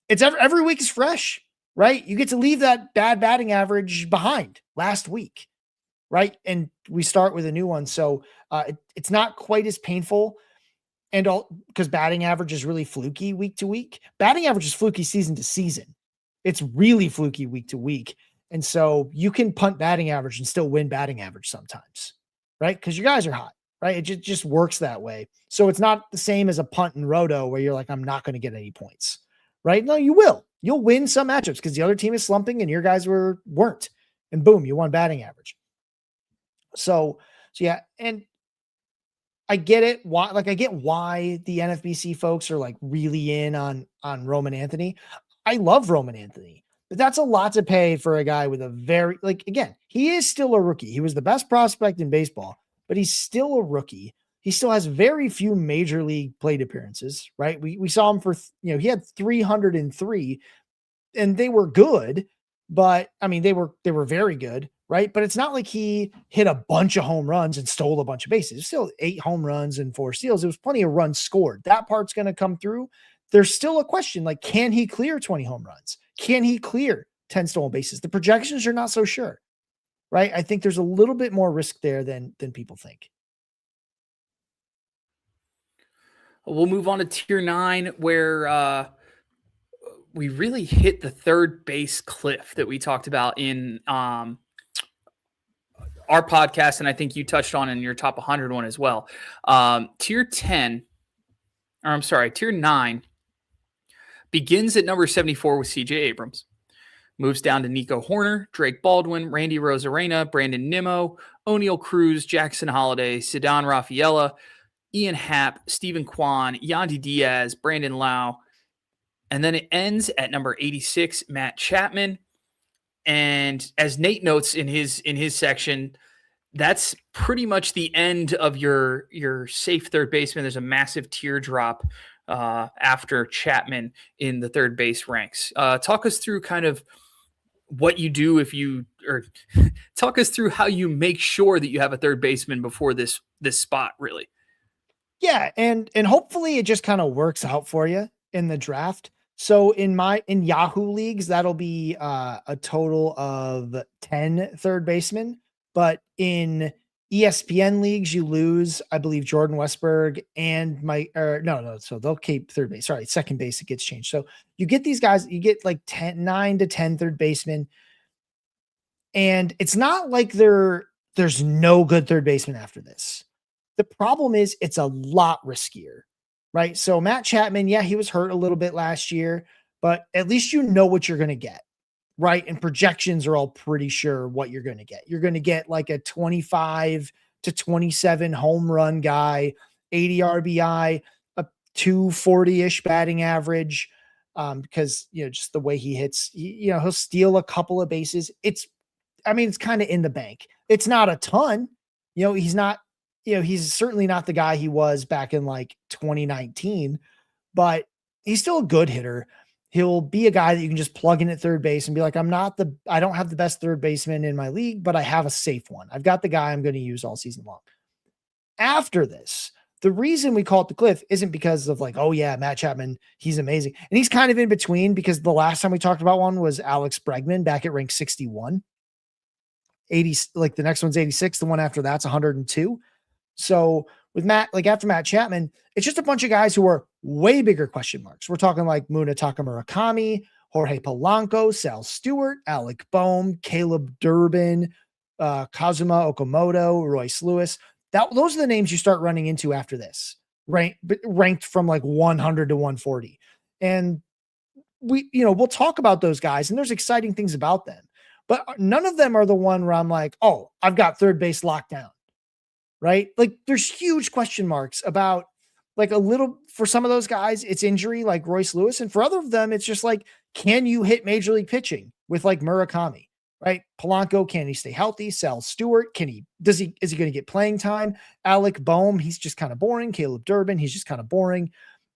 it's every week is fresh, right? You get to leave that bad batting average behind last week, right? And we start with a new one. So it's not quite as painful. And all because batting average is really fluky week to week. Batting average is fluky season to season. It's really fluky week to week. And so you can punt batting average and still win batting average sometimes, right? Because your guys are hot, right? It just works that way. So it's not the same as a punt in Roto where you're like, I'm not going to get any points, right? No, you will. You'll win some matchups because the other team is slumping and your guys weren't. And boom, you won batting average. So yeah. And I get it. Why, I get why the NFBC folks are like really in on Roman Anthony. I love Roman Anthony, but that's a lot to pay for a guy with a very, again, he is still a rookie. He was the best prospect in baseball, but he's still a rookie. He still has very few major league plate appearances, right? We saw him for, he had 303 and they were good, but I mean, they were very good. Right. But it's not like he hit a bunch of home runs and stole a bunch of bases. Still 8 home runs and 4 steals. There was plenty of runs scored. That part's going to come through. There's still a question, like, can he clear 20 home runs? Can he clear 10 stolen bases? The projections are not so sure. Right. I think there's a little bit more risk there than people think. We'll move on to tier 9 where we really hit the third base cliff that we talked about in our podcast, and I think you touched on in your top 100 one as well. Tier 9 begins at number 74 with CJ Abrams, moves down to Nico Horner, Drake Baldwin, Randy Rosarena, Brandon Nimmo, O'Neal Cruz, Jackson Holiday, Ceddanne Rafaela, Ian Happ, Stephen Kwan, Yandy Diaz, Brandon Lau, and then it ends at number 86, Matt Chapman. And as Nate notes in his section, that's pretty much the end of your safe third baseman. There's a massive teardrop after Chapman in the third base ranks. Talk us through kind of what you do talk us through how you make sure that you have a third baseman before this spot, really. Yeah, and hopefully it just kind of works out for you in the draft. So in Yahoo leagues, that'll be a total of 10 third basemen. But in ESPN leagues, you lose, I believe, Jordan Westberg and so they'll keep third base. Sorry, second base, it gets changed. So you get these guys, you get like 9 to 10 third basemen. And it's not like there's no good third baseman after this. The problem is it's a lot riskier. Right. So Matt Chapman, yeah, he was hurt a little bit last year, but at least you know what you're going to get. Right. And projections are all pretty sure what you're going to get. You're going to get like a 25 to 27 home run guy, 80 RBI, a 240-ish batting average. Because, just the way he hits, he'll steal a couple of bases. It's kind of in the bank. It's not a ton, he's not, he's certainly not the guy he was back in like 2019, but he's still a good hitter. He'll be a guy that you can just plug in at third base and be like, I don't have the best third baseman in my league, but I have a safe one. I've got the guy I'm going to use all season long. After this, the reason we call it the cliff isn't because of like, oh yeah, Matt Chapman, he's amazing. And he's kind of in between because the last time we talked about one was Alex Bregman back at rank 61. 80, like the next one's 86. The one after that's 102. So with Matt, like after Matt Chapman, it's just a bunch of guys who are way bigger question marks. We're talking like Munetaka Murakami, Jorge Polanco, Sal Stewart, Alec Boehm, Caleb Durbin, Kazuma Okamoto, Royce Lewis. Those are the names you start running into after this. ranked from like 100 to 140. And we'll talk about those guys and there's exciting things about them, but none of them are the one where I'm like, oh, I've got third base locked down, right? Like there's huge question marks about like a little, for some of those guys, it's injury like Royce Lewis. And for other of them, it's just like, can you hit major league pitching with like Murakami, right? Polanco, can he stay healthy? Sal Stewart, is he going to get playing time? Alec Boehm, he's just kind of boring. Caleb Durbin, he's just kind of boring.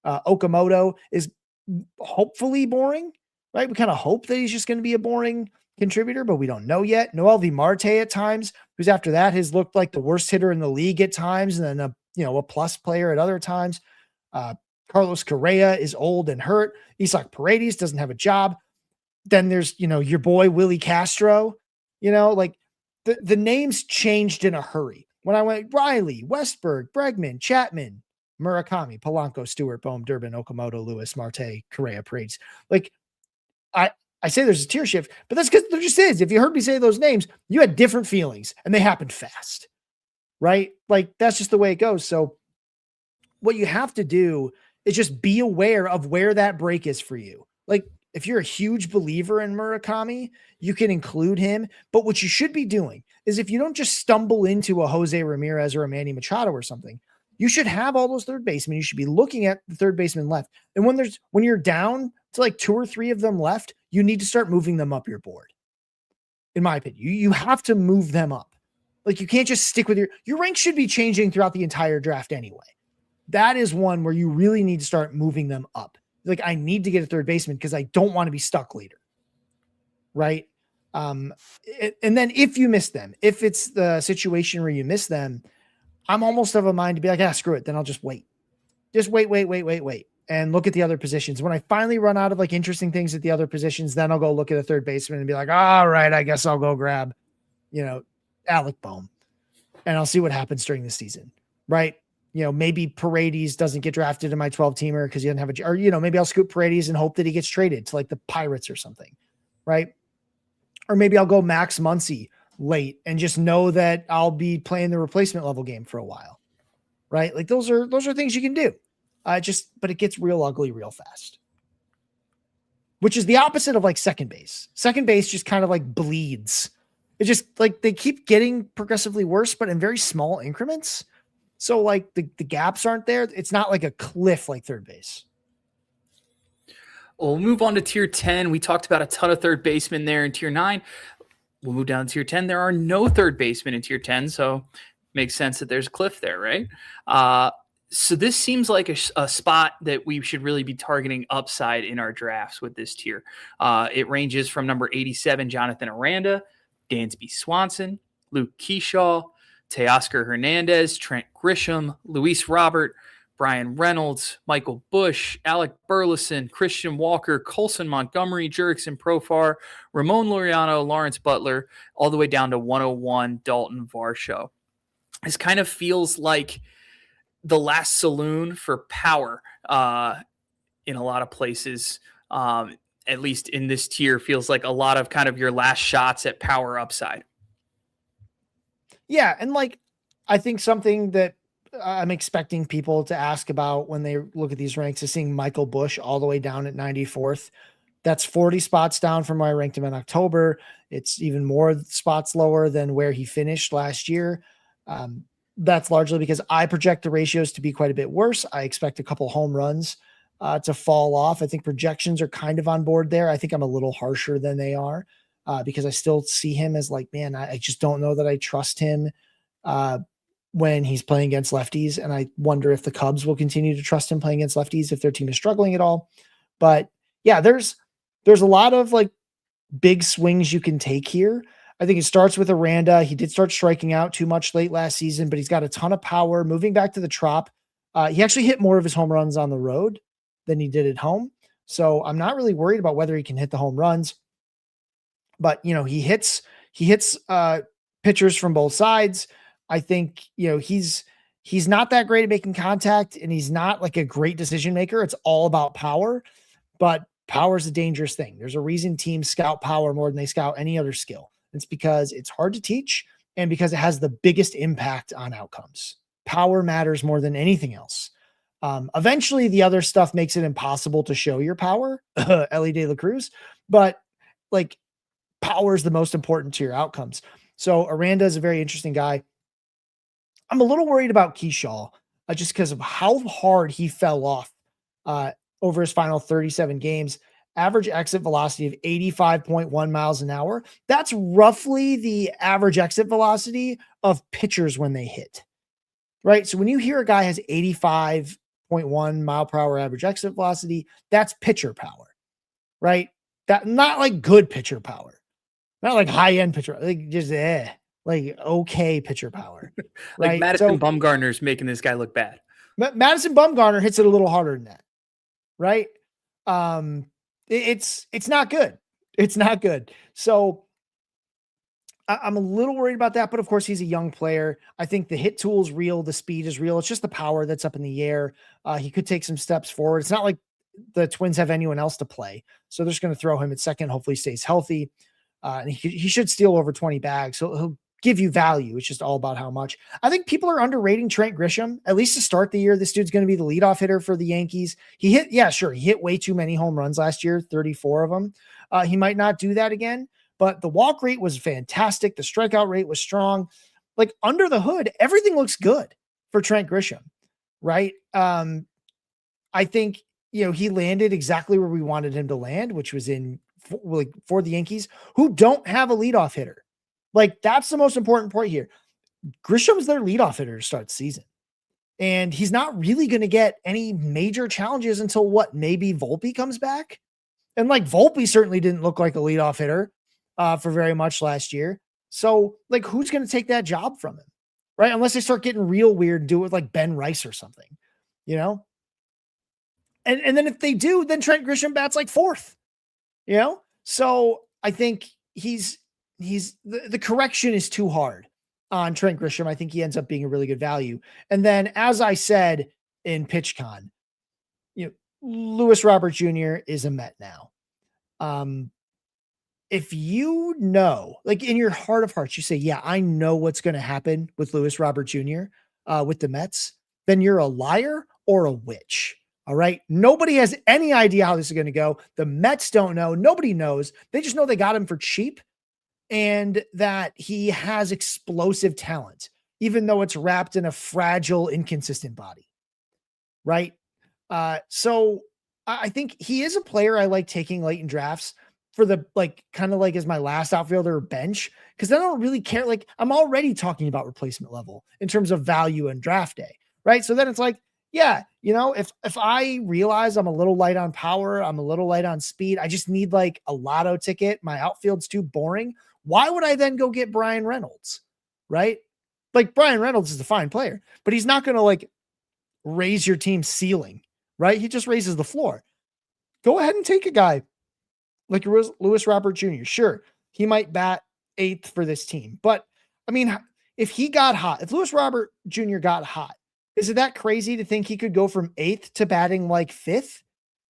Okamoto is hopefully boring, right? We kind of hope that he's just going to be a boring contributor, but we don't know yet. Noelvi Marte at times, who's after that has looked like the worst hitter in the league at times, and then a plus player at other times. Carlos Correa is old and hurt. Isaac Paredes doesn't have a job. Then there's, your boy Willie Castro, like the names changed in a hurry. When I went Riley, Westberg, Bregman, Chapman, Murakami, Polanco, Stewart, Boehm, Durbin, Okamoto, Lewis, Marte, Correa, Paredes. Like I say there's a tier shift, but that's because there just is. If you heard me say those names, you had different feelings and they happened fast, right? Like that's just the way it goes. So what you have to do is just be aware of where that break is for you. Like if you're a huge believer in Murakami, you can include him. But what you should be doing is if you don't just stumble into a Jose Ramirez or a Manny Machado or something, you should have all those third basemen. You should be looking at the third baseman left. And when you're down to like 2 or 3 of them left, you need to start moving them up your board. In my opinion, you have to move them up. Like you can't just stick with your rank should be changing throughout the entire draft anyway. That is one where you really need to start moving them up. Like I need to get a third baseman because I don't want to be stuck later. Right. And then if you miss them, if it's the situation where you miss them, I'm almost of a mind to be like, screw it. Then I'll just wait. Just wait. And look at the other positions. When I finally run out of like interesting things at the other positions, then I'll go look at a third baseman and be like, all right, I guess I'll go grab, Alec Boehm and I'll see what happens during the season. Right. Maybe Paredes doesn't get drafted in my 12 teamer because he doesn't have maybe I'll scoop Paredes and hope that he gets traded to like the Pirates or something. Right. Or maybe I'll go Max Muncy late and just know that I'll be playing the replacement level game for a while. Right. Like those are things you can do. But it gets real ugly real fast, which is the opposite of like second base. Second base just kind of like bleeds. It's just like they keep getting progressively worse, but in very small increments. So like the gaps aren't there. It's not like a cliff like third base. Well, we'll move on to tier 10. We talked about a ton of third basemen there in tier 9. We'll move down to tier 10. There are no third basemen in tier 10, so makes sense that there's a cliff there, right? So this seems like a spot that we should really be targeting upside in our drafts with this tier. It ranges from number 87, Jonathan Aranda, Dansby Swanson, Luke Keyshaw, Teoscar Hernandez, Trent Grisham, Luis Robert, Brian Reynolds, Michael Bush, Alec Burleson, Christian Walker, Colson Montgomery, Jurickson Profar, Ramon Laureano, Lawrence Butler, all the way down to 101, Dalton Varsho. This kind of feels like the last saloon for power in a lot of places. At least in this tier, feels like a lot of kind of your last shots at power upside. Yeah. And like, I think something that I'm expecting people to ask about when they look at these ranks is seeing Michael Bush all the way down at 94th. That's 40 spots down from where I ranked him in October. It's even more spots lower than where he finished last year. That's largely because I project the ratios to be quite a bit worse. I expect a couple home runs to fall off. I think projections are kind of on board there. I think I'm a little harsher than they are because I still see him as like, man, I just don't know that I trust him when he's playing against lefties. And I wonder if the Cubs will continue to trust him playing against lefties if their team is struggling at all. But yeah, there's a lot of like big swings you can take here. I think it starts with Aranda. He did start striking out too much late last season, but he's got a ton of power moving back to the Trop. He actually hit more of his home runs on the road than he did at home. So I'm not really worried about whether he can hit the home runs, but he hits pitchers from both sides. I think, he's not that great at making contact and he's not like a great decision maker. It's all about power, but power is a dangerous thing. There's a reason teams scout power more than they scout any other skill. It's because it's hard to teach and because it has the biggest impact on outcomes. Power matters more than anything else. Eventually, the other stuff makes it impossible to show your power, Ellie De La Cruz, but like power is the most important to your outcomes. So Aranda is a very interesting guy. I'm a little worried about Keyshaw just because of how hard he fell off over his final 37 games. Average exit velocity of 85.1 miles an hour. That's roughly the average exit velocity of pitchers when they hit, right? So when you hear a guy has 85.1 mile per hour average exit velocity, that's pitcher power, right? That not like good pitcher power, not like high end pitcher, like just like okay pitcher power, right? Like Madison Bumgarner's making this guy look bad. Madison Bumgarner hits it a little harder than that, right? It's not good. It's not good. So I'm a little worried about that, but of course he's a young player. I think the hit tool is real. The speed is real. It's just the power that's up in the air. He could take some steps forward. It's not like the Twins have anyone else to play. So they're just going to throw him at second. Hopefully he stays healthy. And he should steal over 20 bags. So he'll give you value. It's just all about how much. I think people are underrating Trent Grisham, at least to start the year. This dude's going to be the leadoff hitter for the Yankees. He hit way too many home runs last year, 34 of them. He might not do that again, but the walk rate was fantastic. The strikeout rate was strong. Like under the hood, everything looks good for Trent Grisham, right? I think, he landed exactly where we wanted him to land, which was for the Yankees, who don't have a leadoff hitter. Like that's the most important point here. Grisham's their leadoff hitter to start the season. And he's not really going to get any major challenges until maybe Volpe comes back. And like Volpe certainly didn't look like a leadoff hitter for very much last year. So like, who's going to take that job from him? Right. Unless they start getting real weird and do it with like Ben Rice or something, And then if they do, then Trent Grisham bats like fourth, So I think the correction is too hard on Trent Grisham. I think he ends up being a really good value. And then, as I said in PitchCon, Luis Robert Jr. is a Met now. If like in your heart of hearts, you say, yeah, I know what's going to happen with Luis Robert Jr. With the Mets, then you're a liar or a witch. All right. Nobody has any idea how this is going to go. The Mets don't know. Nobody knows. They just know they got him for cheap and that he has explosive talent, even though it's wrapped in a fragile, inconsistent body. Right. So I think he is a player I like taking late in drafts for the kind of as my last outfielder bench, because I don't really care. Like I'm already talking about replacement level in terms of value and draft day. Right. So then it's like, yeah, if I realize I'm a little light on power, I'm a little light on speed, I just need like a lotto ticket. My outfield's too boring. Why would I then go get Brian Reynolds? Right. Like Brian Reynolds is a fine player, but he's not going to raise your team's ceiling. Right. He just raises the floor. Go ahead and take a guy like Luis Robert Jr. Sure. He might bat 8th for this team, but I mean, if Luis Robert Jr. got hot, is it that crazy to think he could go from 8th to batting like 5th?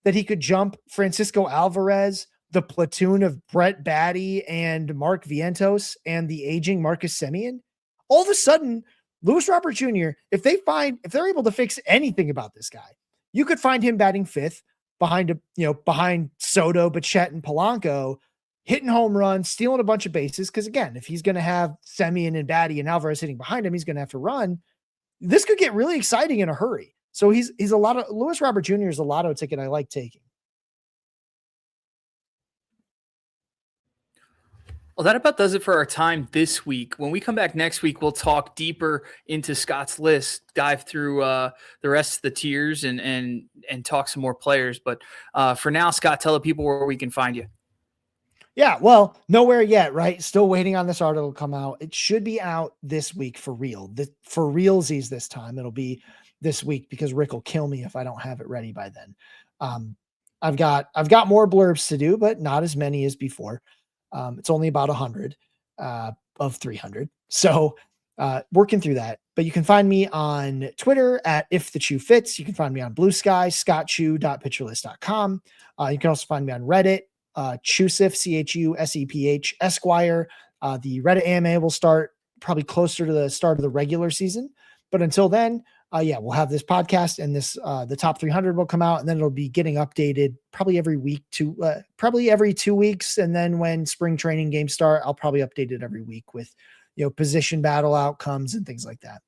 That he could jump Francisco Alvarez, the platoon of Brett Baty and Mark Vientos, and the aging Marcus Semien? All of a sudden, Luis Robert Jr., if they're able to fix anything about this guy, you could find him batting 5th behind Soto, Bichette, and Polanco, hitting home runs, stealing a bunch of bases. Because again, if he's going to have Semien and Baty and Alvarez hitting behind him, he's going to have to run. This could get really exciting in a hurry. So he's Luis Robert Jr. is a lotto ticket I like taking. Well, that about does it for our time this week. When we come back next week, we'll talk deeper into Scott's list, dive through the rest of the tiers and talk some more players. But for now, Scott, tell the people where we can find you. Yeah, well, nowhere yet, right? Still waiting on this article to come out. It should be out this week for real. For realsies this time. It'll be this week because Rick will kill me if I don't have it ready by then. I've got more blurbs to do, but not as many as before. It's only about 100 of 300. So working through that. But you can find me on Twitter at If the Chew Fits. You can find me on Blue Sky, scottchew.pitcherlist.com. You can also find me on Reddit, Chuseph, CHUSEPH Esquire. The Reddit AMA will start probably closer to the start of the regular season. But until then, yeah, we'll have this podcast, and this the top 300 will come out, and then it'll be getting updated probably every week to probably every 2 weeks. And then when spring training games start, I'll probably update it every week with, position battle outcomes and things like that.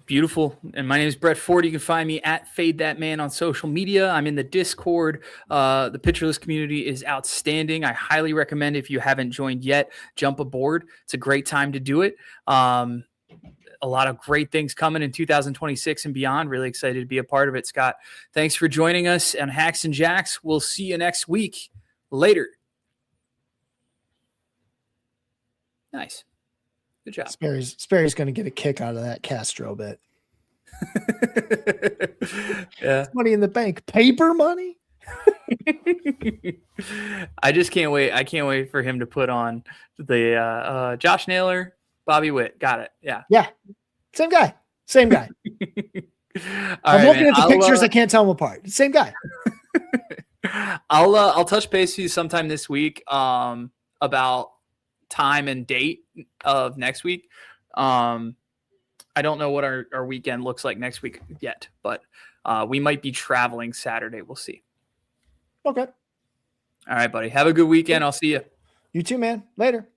Beautiful. And my name is Brett Ford. You can find me at Fade That Man on social media. I'm in the Discord. The Pitcher List community is outstanding. I highly recommend, if you haven't joined yet, jump aboard. It's a great time to do it. A lot of great things coming in 2026 and beyond. Really excited to be a part of it. Scott, thanks for joining us on Hacks and Jacks. We'll see you next week. Later. Nice. Good job. Sperry's going to get a kick out of that Castro bit. Yeah. Money in the bank. Paper money? I just can't wait. I can't wait for him to put on the Josh Naylor, Bobby Witt. Got it. Yeah. Yeah. Same guy. Same guy. I'm looking at the pictures. I can't tell them apart. Same guy. I'll touch base with you sometime this week about time and date of next week. I don't know what our weekend looks like next week yet, but we might be traveling Saturday. We'll see. Okay. All right, buddy. Have a good weekend. I'll see you. You too, man. Later.